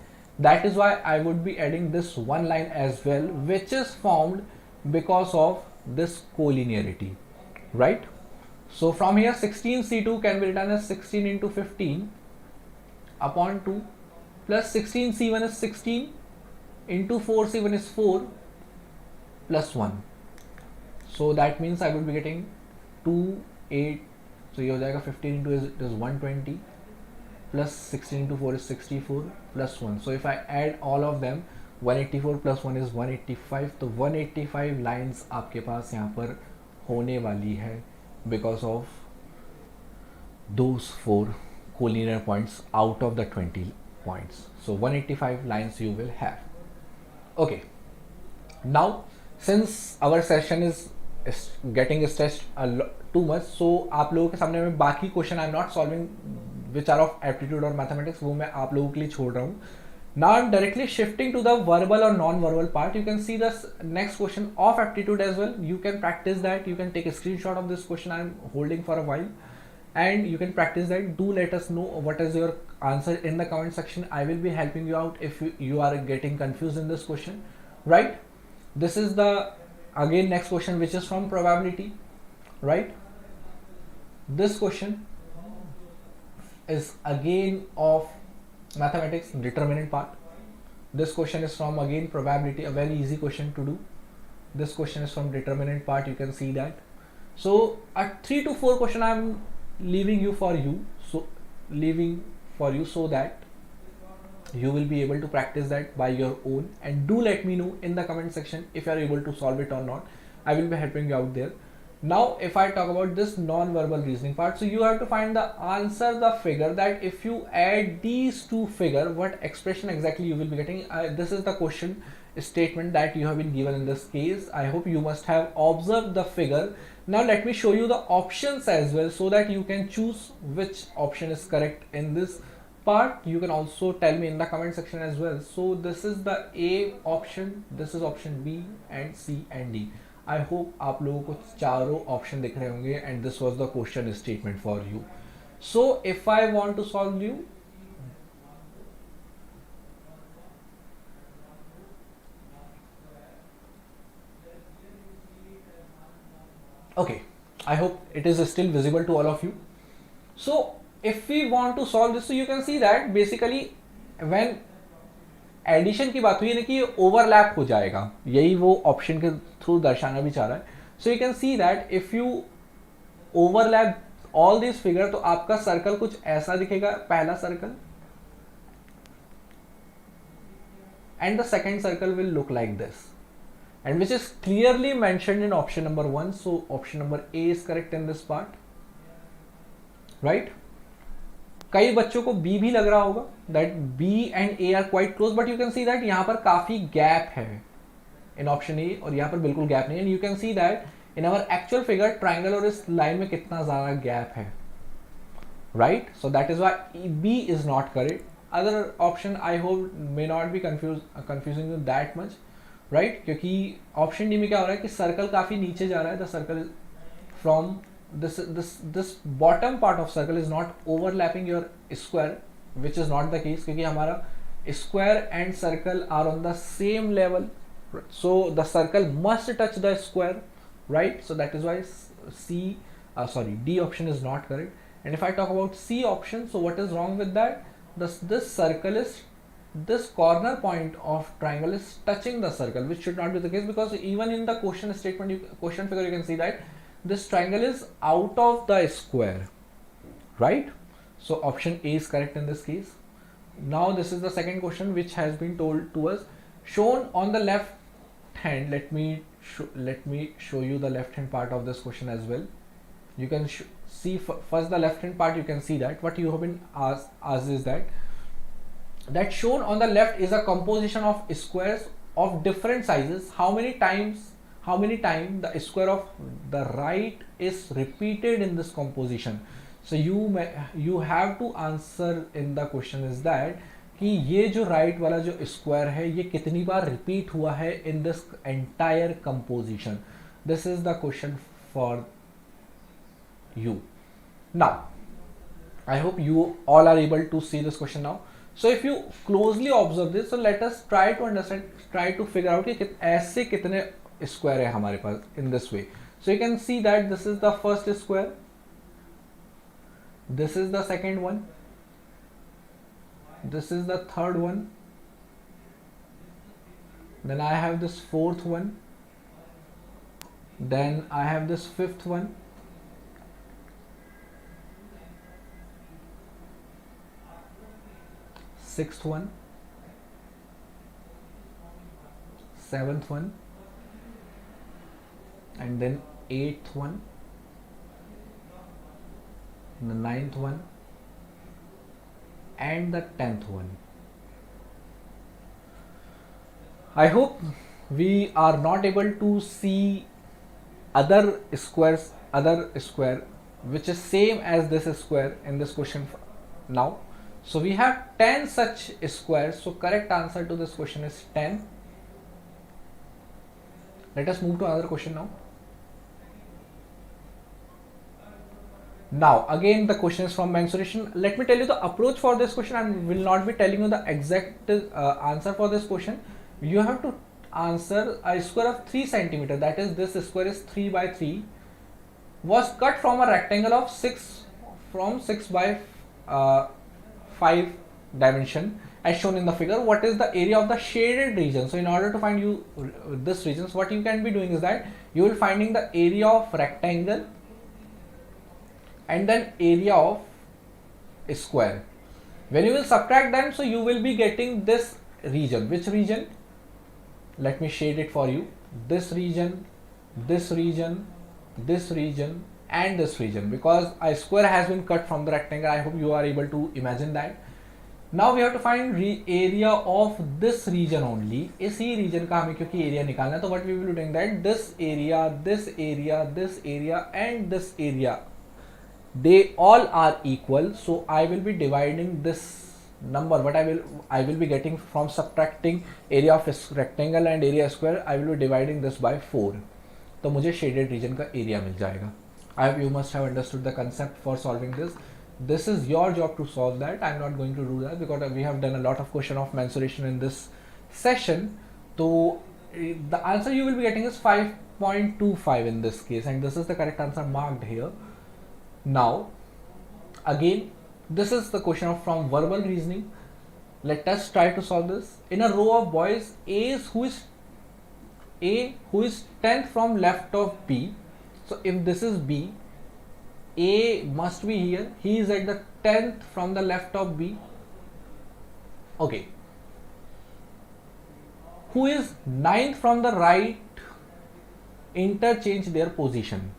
That is why I would be adding this one line as well which is formed because of this collinearity, right? So from here 16C2 can be written as 16 into 15 upon 2 plus 16C1 is 16 into 4C1 is 4 plus 1. So that means I will be getting 2, 8. So ये हो जाएगा 15 into it is 120 plus 16 into 4 is 64 plus 1. So if I add all of them, 184 plus 1 is 185. तो 185 lines आपके पास यहाँ पर होने वाली है because of those 4 collinear points out of the 20 points. So 185 lines you will have. Okay. Now since our session is getting stretched too much, so आप लोगों के सामने में बाकी question I am not solving which are of aptitude और mathematics, वो मैं आप लोगों के लिए छोड़ रहा हूँ. Now I'm directly shifting to the verbal or non-verbal part. You can see the next question of aptitude as well. You can practice that. You can take a screenshot of this question I'm holding for a while, and you can practice that. Do let us know what is your answer in the comment section. I will be helping you out if you are getting confused in this question, right? This is the again next question which is from probability, right? This question is again of mathematics determinant part. This question is from again probability, a very easy question to do. This question is from determinant part, you can see that. So a 3 to 4 question I am leaving for you so that you will be able to practice that by your own, and do let me know in the comment section if you are able to solve it or not. I will be helping you out there. Now if I talk about this non-verbal reasoning part, so you have to find the answer, the figure, that if you add these two figure, what expression exactly you will be getting. This is the question statement that you have been given in this case. I hope you must have observed the figure. Now let me show you the options as well so that you can choose which option is correct in this part. You can also tell me in the comment section as well. So this is the A option, this is option B and C and D. I hope आप लोगों को चारों option दिख रहे होंगे and this was the question statement for you. So if I want to solve you, okay, I hope it is still visible to all of you. So if we want to solve this, so you can see that basically when addition की बात हुई है कि ये overlap हो जाएगा, यही वो ऑप्शन के थ्रू दर्शाना भी चाह रहा है. So you can see that if you overlap all this figure, तो आपका सर्कल कुछ ऐसा दिखेगा, पहला circle, and the second circle will look like this, and which is clearly mentioned in option number 1. So option number A is correct in this part, right? कई बच्चों को B भी लग रहा होगा that B and A are quite close, but you can see that यहां पर काफी गैप है इन ऑप्शन ए और यहां पर बिल्कुल गैप नहीं है. And you can see that in our actual figure triangle और इस लाइन में कितना ज्यादा गैप है, right? So that is why B is not correct. Other option I hope may not be confusing you that much, right? क्योंकि option D में क्या हो रहा है कि सर्कल काफी नीचे जा रहा है. The circle from this bottom part of circle is not overlapping your square, which is not the case, क्योंकि हमारा square and circle are on the same level, so the circle must touch the square, right? So that is why D option is not correct. And if I talk about C option, so what is wrong with that? This circle is, this corner point of triangle is touching the circle, which should not be the case, because even in the question statement, question figure, you can see that this triangle is out of the square, right? So option A is correct in this case. Now this is the second question which has been told to us, shown on the left hand. Let me show you the left hand part of this question as well. You can see first the left hand part. You can see that what you have been asked is that shown on the left is a composition of squares of different sizes. How many times the square of the right is repeated in this composition? So you have to answer in the question is that कि ये जो right वाला जो square है ये कितनी बार repeat हुआ है in this entire composition. This is the question for you. Now I hope you all are able to see this question now. So if you closely observe this, so let us try to understand, try to figure out कि ऐसे कितने square है हमारे पास in this way. So you can see that this is the first square, this is the second one, this is the third one, then I have this fourth one, then I have this fifth one, sixth one, seventh one, and then eighth one, the ninth one, and the 10th one. I hope we are not able to see other squares, other square which is same as this square in this question now. So we have 10 such squares. So correct answer to this question is 10. Let us move to another question now. Now again the question is from mensuration. Let me tell you the approach for this question. I will not be telling you the exact answer for this question. You have to answer a square of 3 centimeter, that is this square is 3 by 3, was cut from a rectangle of 6 by 5 dimension as shown in the figure. What is the area of the shaded region? So in order to find you this regions, what you can be doing is that you will finding the area of rectangle and then area of a square. When you will subtract them, so you will be getting this region. Which region? Let me shade it for you. This region, this region, this region, and this region, because a square has been cut from the rectangle. I hope you are able to imagine that. Now we have to find area of this region only. इसी region का हमें क्योंकि area निकालना है, तो what we will be doing that this area, this area, this area, and this area, they all are equal. So I will be dividing this number. What I will be getting from subtracting area of rectangle and area square. I will be dividing this by 4. तो मुझे shaded region का area मिल जाएगा. I hope you must have understood the concept for solving this. This is your job to solve that. I'm not going to do that because we have done a lot of question of mensuration in this session. So the answer you will be getting is 5.25 in this case, and this is the correct answer marked here. Now again, this is the question from verbal reasoning. Let us try to solve this. In a row of boys, A who is 10th from left of B. So if this is B, A must be here. He is at the 10th from the left of B. Okay. Who is 9th from the right? Interchange their position.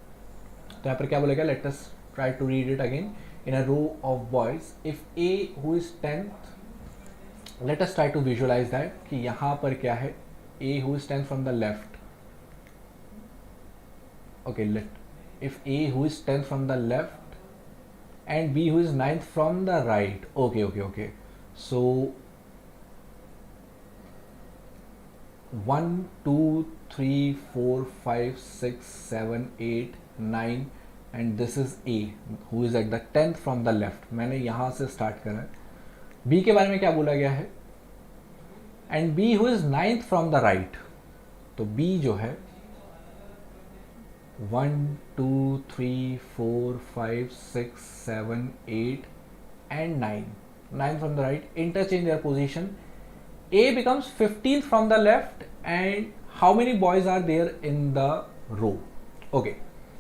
तो यहाँ पर क्या बोलेगा? Let us try to read it again. In a row of boys, if A who is 10th, let us try to visualize that कि यहाँ पर क्या है? A who is 10th from the left. Okay, if A who is 10th from the left and B who is 9th from the right. Okay. So 1, 2, 3, 4, 5, 6, 7, 8, 9 and this is A who is at the 10th from the left. मैंने यहाँ से start करा है. B के बारे में क्या बोला गया है? And B who is 9th from the right. तो B जो है 1, 2, 3, 4, 5, 6, 7, 8 and 9. 9 from the right. Interchange their position. A becomes 15th from the left and how many boys are there in the row? Okay.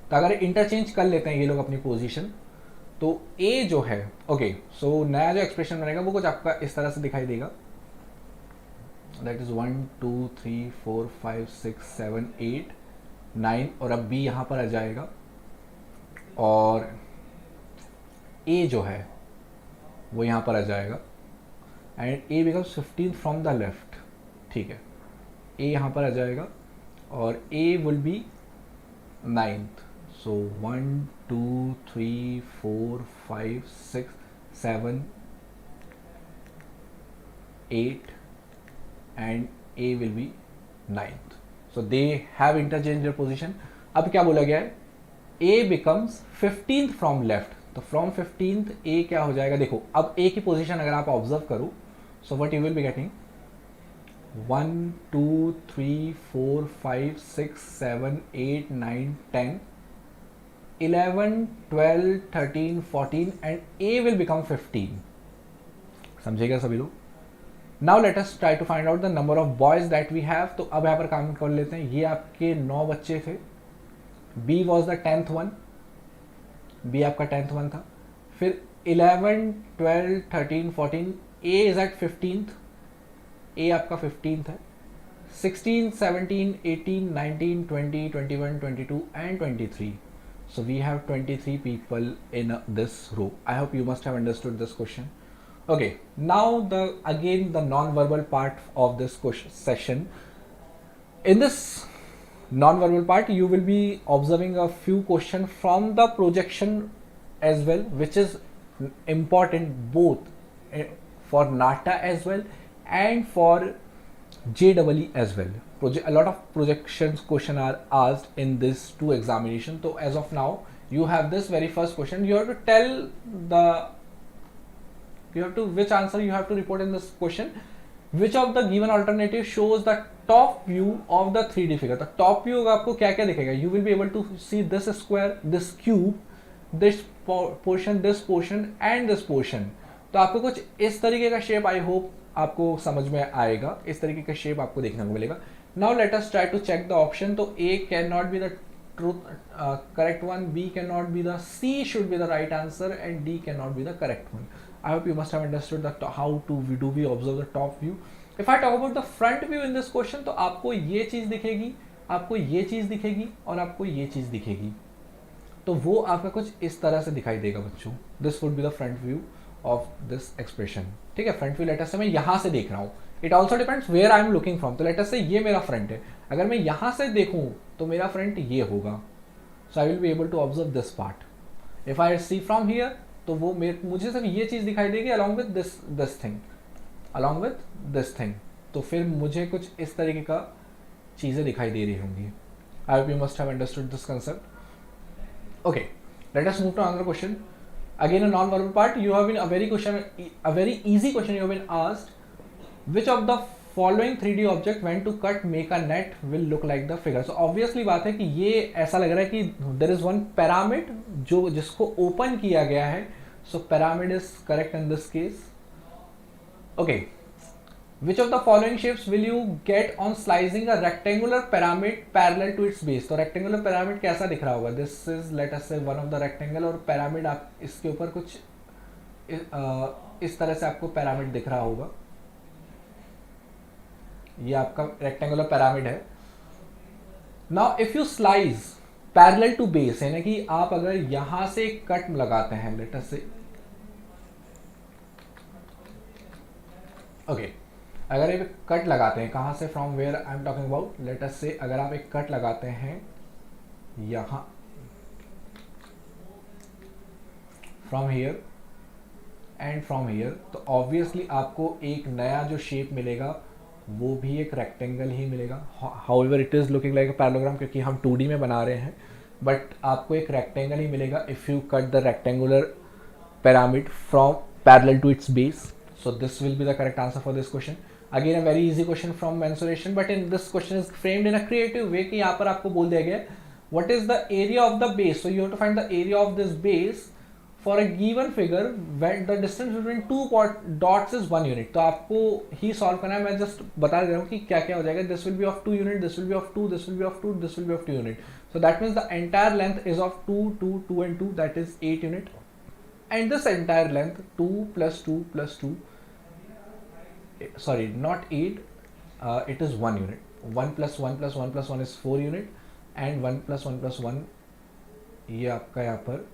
तो अगर interchange कर लेते हैं ये लोग अपनी पोजीशन, तो A जो है, ओके, सो नया जो एक्सप्रेशन बनेगा वो कुछ आपका इस तरह से दिखाई देगा. दैट इज 1, 2, 3, 4, 5, 6, 7, 8, 9 और अब B यहाँ पर आ जाएगा और A जो है वो यहाँ पर आ जाएगा and A becomes 15 from the left. ठीक है, A यहाँ पर आ जाएगा और A will be 9th. So 1, 2, 3, 4, 5, 6, 7, 8 and A will be 9th. So they have interchanged their position. अब क्या बोला गया है, A becomes 15th from left. तो from 15th A क्या हो जाएगा, देखो अब A की पोजीशन अगर आप ऑब्जर्व करो, so what you will be getting 1 2 3 4 5 6 7 8 9 10 11 12 13 14 and A will become 15. समझेगा सभी लोग? Now let us try to find out the number of boys that we have. तो अब यहाँ पर काउंट कर लेते हैं, ये आपके 9 बच्चे थे, B was the 10th one, B आपका 10th one था, फिर 11 12 13 14 A is at 15th, A आपका 15th है, 16 17 18 19 20 21 22 and 23. So we have 23 people in this row. I hope you must have understood this question. Okay, now again the non-verbal part of this session. In this non-verbal part, you will be observing a few questions from the projection as well, which is important both for NATA as well and for JEE as well. A lot of projections question are asked in these two examinations. So as of now, you have this very first question. You have to tell which answer you have to report in this question. Which of the given alternative shows the top view of the 3D figure? The top view आपको क्या क्या दिखेगा? You will be able to see this square, this cube, this portion, this portion and this portion. तो आपको कुछ इस तरीके का शेप आई होप आपको समझ में आएगा, इस तरीके का शेप आपको देखने को मिलेगा. Now let us try to check the option. तो A cannot be the correct one, B cannot be the, C should be the right answer and D cannot be the correct one. I hope you must have understood that how do we observe the top view. If I talk about the front view in this question, तो आपको ये चीज दिखेगी, आपको ये चीज दिखेगी और आपको ये चीज दिखेगी. तो वो आपका कुछ इस तरह से दिखाई देगा बच्चों. This would be the front view of this expression. ठीक है, फ्रंट व्यू लेटर से मैं यहाँ से देख रहा हूँ. It also depends where I am looking from. तो लेटर से ये मेरा फ्रंट है, अगर मैं यहाँ से देखूँ तो मेरा फ्रंट ये होगा. So I will be able to observe this part. If I see from here तो वो मुझे सिर्फ ये चीज़ दिखाई देगी along with this thing, along with this thing. तो फिर मुझे कुछ इस तरीके का चीज़ें दिखाई दे रही होंगी. I hope you must have understood this concept. Okay, let us move to another question. Again a non-verbal part. You have been a very easy question you have been asked. Which of the following 3D object when to cut make a net will look like the figure? So obviously बात है कि ये ऐसा लग रहा है कि there is one pyramid जो जिसको open किया गया है. So pyramid is correct in this case. Okay. Which of the following shapes will you get on slicing a rectangular pyramid parallel to its base? तो rectangular pyramid कैसा दिख रहा होगा? This is let us say one of the rectangle और pyramid आप इसके ऊपर कुछ इस तरह से आपको pyramid दिख रहा होगा. ये आपका rectangular pyramid है. Now if you slice parallel to base, यानी कि आप अगर यहाँ से कट लगाते हैं, let us say, okay, अगर एक कट लगाते हैं कहाँ से, from where I am talking about, let us से अगर आप एक कट लगाते हैं यहाँ from here and from here, तो ऑब्वियसली आपको एक नया जो शेप मिलेगा वो भी एक रेक्टेंगल ही मिलेगा. However it is looking like a parallelogram क्योंकि हम 2D में बना रहे हैं, बट आपको एक रेक्टेंगल ही मिलेगा if you cut the rectangular pyramid from parallel to its base. So this will be the correct answer for this question. Again a very easy question from mensuration, but in this question is framed in a creative way कि यहाँ पर आपको बोल दिया गया what is the area of the base. So you have to find the area of this base for a given figure when the distance between two dots is 1 unit. तो आपको ही solve करना है. मैं जस्ट बता दे रहा हूँ कि क्या क्या हो जाएगा. This will be of 2 unit, this will be of 2, this will be of 2, this will be of 2 unit. So that means the entire length is of 2, 2, 2 and 2, that is 8 unit. And this entire length 2 plus 2 plus 2, sorry, not 8, it is 1 unit. 1 plus 1 plus 1 plus 1 is 4 unit and 1 plus 1 plus 1 ये आपका यहाँ पर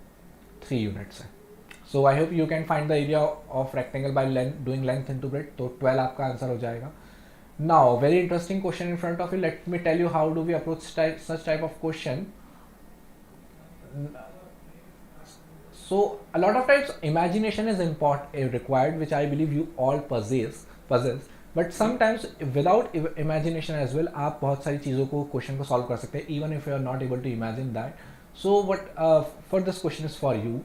3 units है. So I hope you can find the area of rectangle by length, doing length into breadth. तो 12 आपका answer हो जाएगा. Now very interesting question in front of you. Let me tell you how do we approach such type of question. So a lot of times imagination is required, which I believe you all possess. puzzles, but sometimes without imagination as well आप बहुत सारी चीज़ों को question को solve कर सकते हैं even if you are not able to imagine that. So what for this question is for you.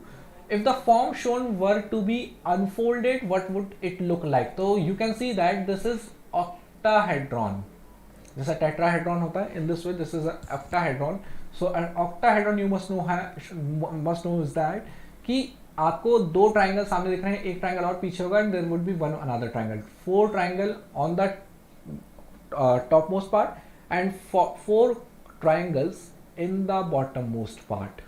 If the form shown were to be unfolded, what would it look like? So you can see that this is octahedron. जैसा tetrahedron होता है, in this way this is an octahedron. So an octahedron you must know is that कि आपको दो triangle सामने दिख रहे हैं, एक ट्राइंगल और पीछे होगा, and there would be one another triangle, 4 triangle on the top most part and 4 triangles in the bottom most part.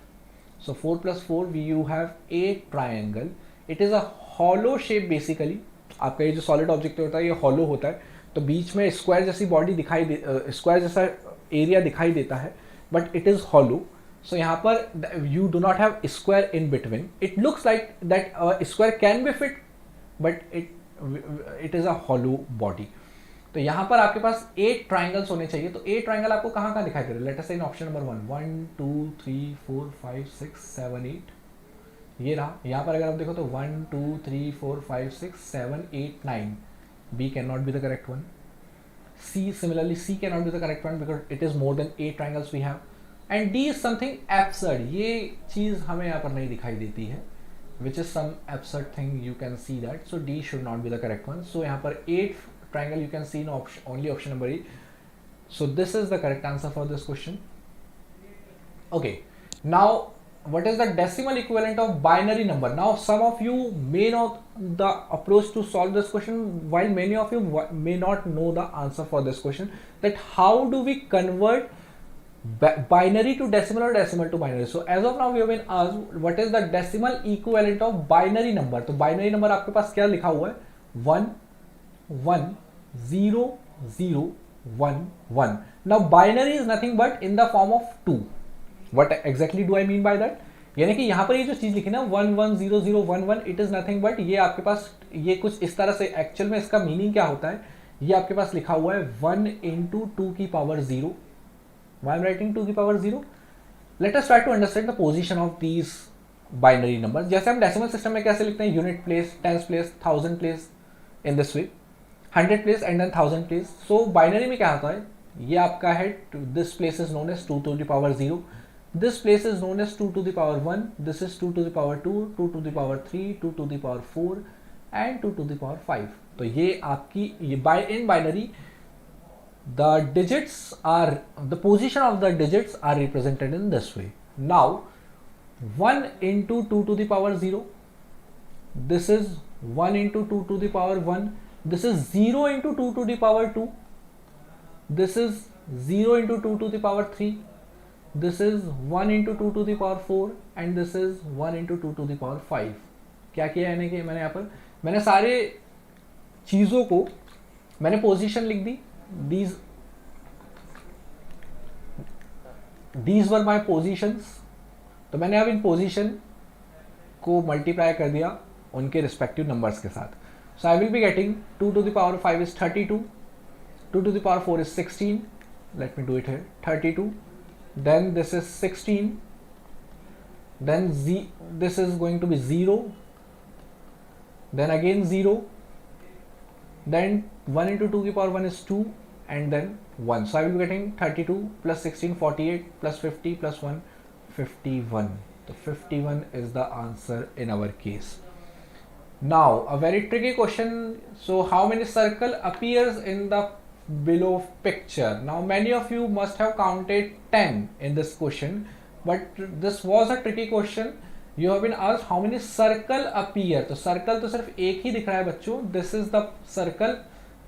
So 4 plus 4 you have 8 triangle. It is a hollow shape basically. आपका ये जो solid object होता है ये hollow होता है, तो बीच में square जैसी body दिखाई square जैसा area दिखाई देता है, but it is hollow. So यहाँ पर you do not have square in between. It looks like that a square can be fit, but it is a hollow body. तो यहाँ पर आपके पास 8 ट्राइंगल्स होने चाहिए. तो 8 ट्राइंगल आपको कहाँ कहाँ दिखाई दे रहे हैं? लेट अस से इन ऑप्शन नंबर 1 2 3 4 5 6 7 8 ये रहा. यहाँ पर अगर आप देखो तो 1 2 3 4 5 6 7 8 9. B can not be the correct one. C similarly C can not be the correct one because it is more than 8 triangles we have. And D is something absurd. ये चीज़ हमें यहाँ पर नहीं दिखाई देती है, which is some absurd thing, you can see that. So D should not be the correct one. So यहाँ पर 8 triangle you can see in only option number E. So this is the correct answer for this question. Okay, now what is the decimal equivalent of binary number? Now some of you may know the approach to solve this question, while many of you may not know the answer for this question, that how do we convert binary to decimal or decimal to binary. So as of now we have been asked what is the decimal equivalent of binary number. तो binary number आपके पास क्या लिखा हुआ है? 1 1 0 0 1 1. Now binary is nothing but in the form of 2. What exactly do I mean by that? यानी कि यहाँ पर ये जो चीज़ लिखी ना 1 1 0 0 1 1, it is nothing but ये आपके पास ये कुछ इस तरह से, एक्चुअल में इसका मीनिंग क्या होता है, ये आपके पास लिखा हुआ है 1 into 2 की पावर 0. Why I'm writing 2 की power 0? Let us try to understand the position of these binary numbers. जैसे हम डेसिमल सिस्टम में कैसे लिखते हैं, unit place, tens place, thousand place, in this way, 100 place and then 1000 place. So binary में क्या होता है, ये आपका है this place is known as 2 to the power 0, this place is known as 2 to the power 1, this is 2 to the power 2, 2 to the power 3, 2 to the power 4 and 2 to the power 5. तो ये आपकी ये in binary the digits are, the position of the digits are represented in this way. Now 1 into 2 to the power 0, this is 1 into 2 to the power 1, this is 0 into 2 to the power 2, this is 0 into 2 to the power 3, this is 1 into 2 to the power 4 and this is 1 into 2 to the power 5. क्या किया यानी कि मैंने यहाँ पर मैंने सारे चीज़ों को मैंने पोजीशन लिख दी. these were my positions. तो मैंने अब इन पोजीशन को मल्टीप्लाई कर दिया उनके रिस्पेक्टिव नंबर्स के साथ. So I will be getting 2 to the power 5 is 32, 2 to the power 4 is 16, let me do it here, 32, then this is 16, then this is going to be 0, then again 0, then 1 into 2 to the power 1 is 2 and then 1. So I will be getting 32 plus 16 48 plus 50 plus 1 51. So 51 is the answer in our case. Now a very tricky question. So how many circle appears in the below picture? Now many of you must have counted 10 in this question, but this was a tricky question. You have been asked how many circle appear. तो circle तो सिर्फ एक ही दिख रहा है बच्चों. This is the circle.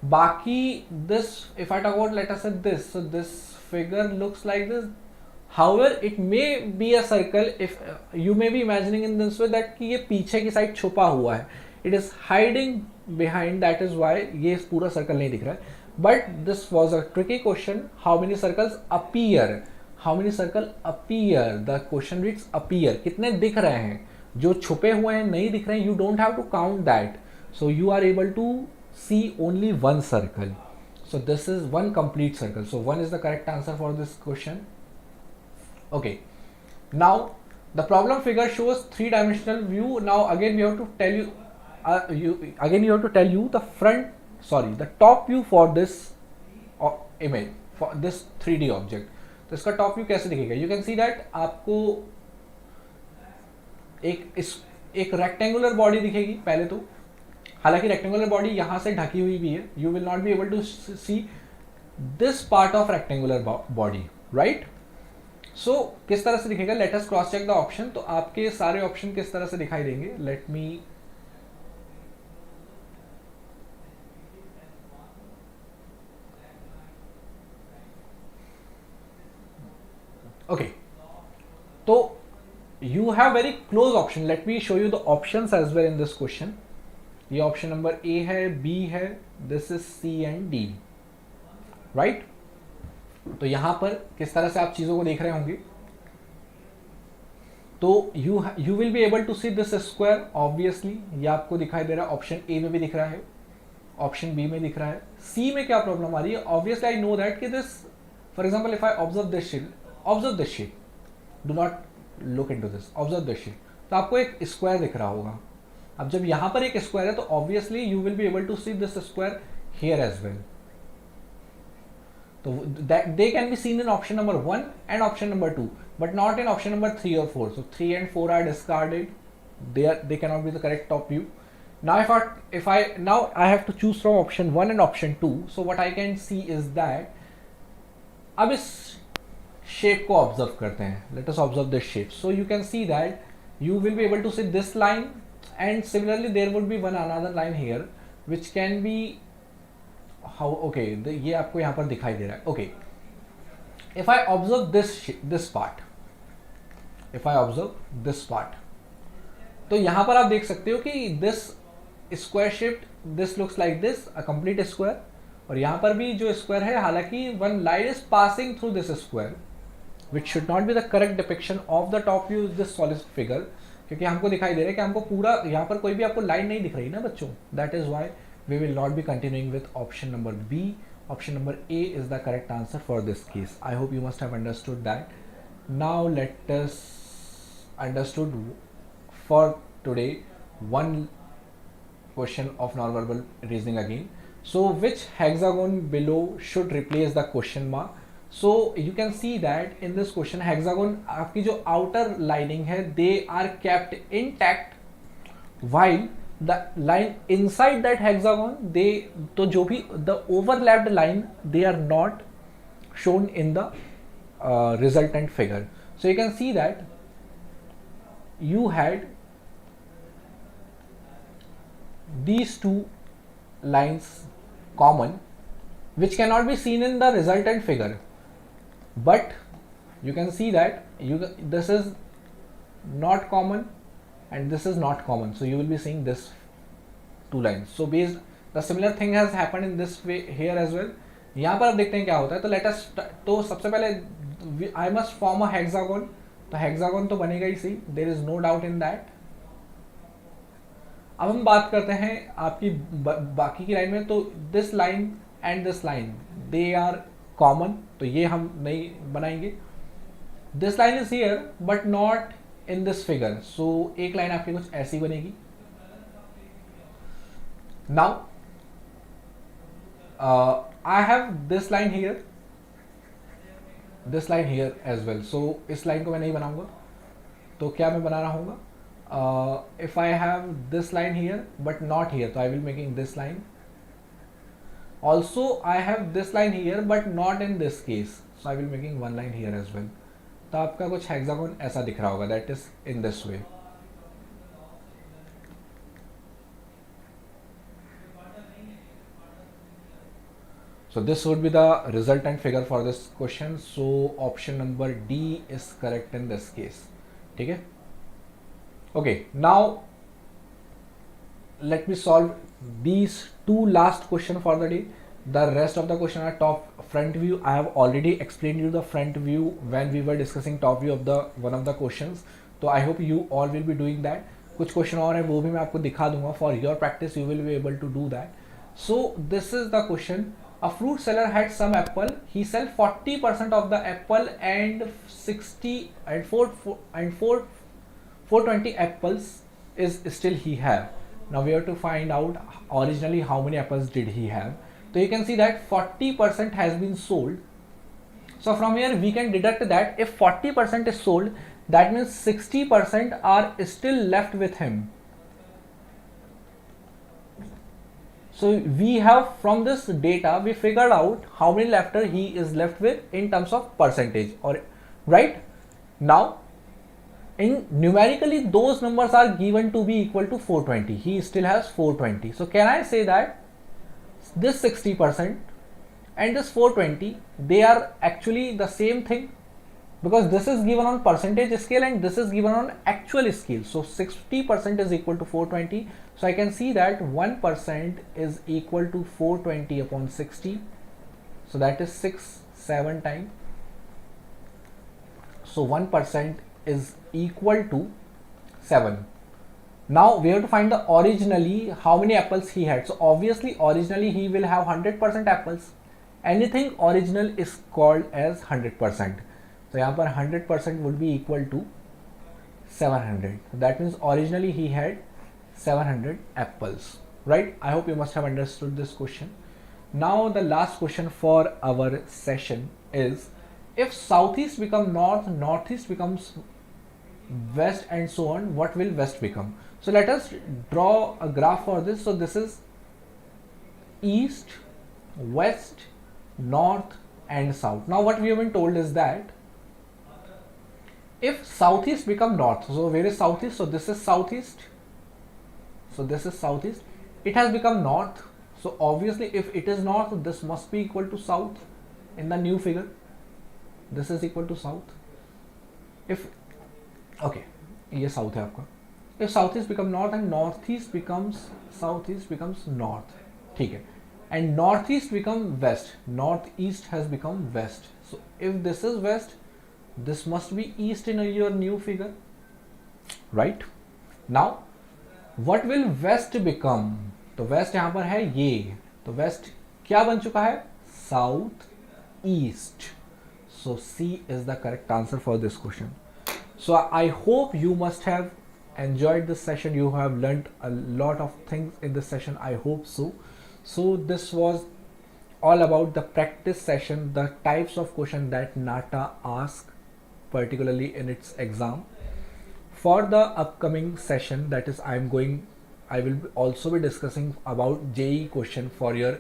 बाकी this, if I talk about let us say this, so this figure looks like this. However, it may be a circle if you may be imagining in this way that कि ये पीछे की side छुपा हुआ है. It is hiding behind, that is why ये पूरा circle नहीं दिख रहा है. But this was a tricky question. How many circles appear? How many circle appear? The question reads appear. कितने दिख रहे हैं? जो छुपे हुए हैं नहीं दिख रहे हैं. You don't have to count that. So you are able to see only one circle. So this is one complete circle. So 1 is the correct answer for this question. Okay. Now the problem figure shows 3-dimensional view. Now again we have to tell you. You have to tell you the front sorry, the top view for this image, for this 3D object. तो इसका top view कैसे दिखेगा? You can see that आपको एक rectangular body दिखेगी पहले तो, हालांकि रेक्टेंगुलर बॉडी यहां से ढकी हुई भी है, you will not be able to see this part of rectangular body, right? So किस तरह से दिखेगा? Let us cross check the option. तो आपके सारे ऑप्शन किस तरह से दिखाई देंगे? Let me okay, so you have very close option. Let me show you the options as well in this question. ये ऑप्शन नंबर ए है, बी है, this is C and D, right? तो यहां पर किस तरह से आप चीजों को देख रहे होंगे, तो you will be able to see this square. Obviously ये आपको दिखाई दे रहा है, ऑप्शन ए में भी दिख रहा है, ऑप्शन बी में दिख रहा है. सी में क्या प्रॉब्लम आ रही है? ऑब्वियसली आई नो दैट कि this, for example if I observe this sheet, observe this sheet, do not look into this, observe this sheet, तो आपको एक स्क्वायर दिख रहा होगा. अब जब यहां पर एक स्क्वायर है तो obviously you will be able to see this square here as well. तो they can be seen in option number 1 and option number 2, but not in option number 3 और 4. So 3 and 4 are discarded. They cannot be the correct top view. Now if I have to choose from option 1 and option 2. So what I can see is that, अब इस shape को observe करते हैं. Let us observe this shape. So you can see that you will be able to see this line, and similarly there would be one another line here which can be how, okay, ये आपको यहाँ पर दिखाई दे रहा है. okay, if I observe this part, if I observe this part, तो यहाँ पर आप देख सकते हो कि this square shaped, this looks like this, a complete square, और यहाँ पर भी जो स्क्वायर है, हालांकि one line is passing through this square, which should not be the correct depiction of the top view is this solid figure, क्योंकि हमको दिखाई दे रहा है कि हमको पूरा यहाँ पर कोई भी आपको लाइन नहीं दिख रही ना बच्चों. That is why we will not be continuing with option number B. Option number A is the correct answer for this case. I hope you must have understood that. Now let us understood for today one question of non-verbal reasoning again. So which hexagon below should replace the question mark? So you can see that in this question hexagon, आपकी जो outer lining है, they are kept intact, while the line inside that hexagon, they, तो जो भी the overlapped line, they are not shown in the resultant figure. So you can see that you had these two lines common, which cannot be seen in the resultant figure, but you can see that this is not common and this is not common, so you will be seeing this two lines. So based, the similar thing has happened in this way here as well. यहाँ पर आप देखते हैं क्या होता है. तो let us, तो सबसे पहले I must form a hexagon. तो hexagon तो बनेगा ही सही, there is no doubt in that. अब हम बात करते हैं आपकी बाकी की लाइन में. तो this line and this line, they are common, तो ये हम नहीं बनाएंगे. This line is here but not in this figure. So एक लाइन आपकी कुछ ऐसी बनेगी. Now I have this line here, this line here as well. So इस लाइन को मैं नहीं बनाऊंगा. तो क्या मैं बना रहा हूँ? If I have this line here but not here, so I will making this line. Also I have this line here but not in this case, so I will making one line here as well. तो आपका कुछ hexagon ऐसा दिख रहा होगा, that is in this way. So this would be the resultant figure for this question. So option number D is correct in this case. ठीक है? Okay, now let me solve these two last question for the day. The rest of the question are top front view. I have already explained you the front view when we were discussing top view of the one of the questions. So I hope you all will be doing that. कुछ question और है वो भी मैं आपको दिखा दूंगा. For your practice you will be able to do that. So this is the question. A fruit seller had some apple. He sell 40% of the apple and 420 apples is still he have. Now we have to find out originally how many apples did he have. So you can see that 40% has been sold. So from here we can deduct that if 40% is sold, that means 60% are still left with him. So we have, from this data, we figured out how many laughter he is left with in terms of percentage, or right? Now in numerically those numbers are given to be equal to 420. He still has 420. So can I say that this 60% and this 420, they are actually the same thing, because this is given on percentage scale and this is given on actual scale. So 60% is equal to 420. So I can see that 1% is equal to 420 upon 60. So that is 7 times. So 1% is equal to 7. Now we have to find the originally how many apples he had. So obviously originally he will have 100% apples. Anything original is called as 100%. So यहाँ पर 100% would be equal to 700. So that means originally he had 700 apples, right? I hope you must have understood this question. Now the last question for our session is, if southeast become north, northeast becomes west, and so on, what will west become? So let us draw a graph for this. So this is east, west, north and south. Now what we have been told is that if southeast become north, so where is southeast? So this is southeast. So this is southeast. It has become north. So obviously if it is north, this must be equal to south in the new figure. This is equal to south. If okay, ये south है आपका. If southeast become north and northeast becomes southeast becomes north, ठीक है. And northeast become west. Northeast has become west. So if this is west, this must be east in your new figure, right? Now what will west become? तो west यहाँ पर है ये, तो west क्या बन चुका है? South east. So C is the correct answer for this question. So I hope you must have enjoyed this session. You have learned a lot of things in this session. I hope so. So this was all about the practice session, the types of question that NATA asks particularly in its exam. For the upcoming session, that is I will also be discussing about JEE question for your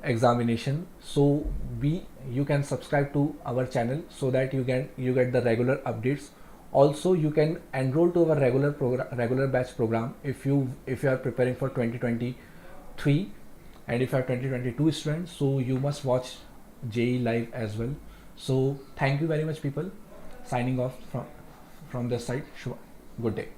examination. So you can subscribe to our channel so that you get the regular updates. Also you can enroll to our regular batch program if you are preparing for 2023, and if you are 2022 students, so you must watch JEE live as well. So thank you very much people. Signing off from this side. Good day.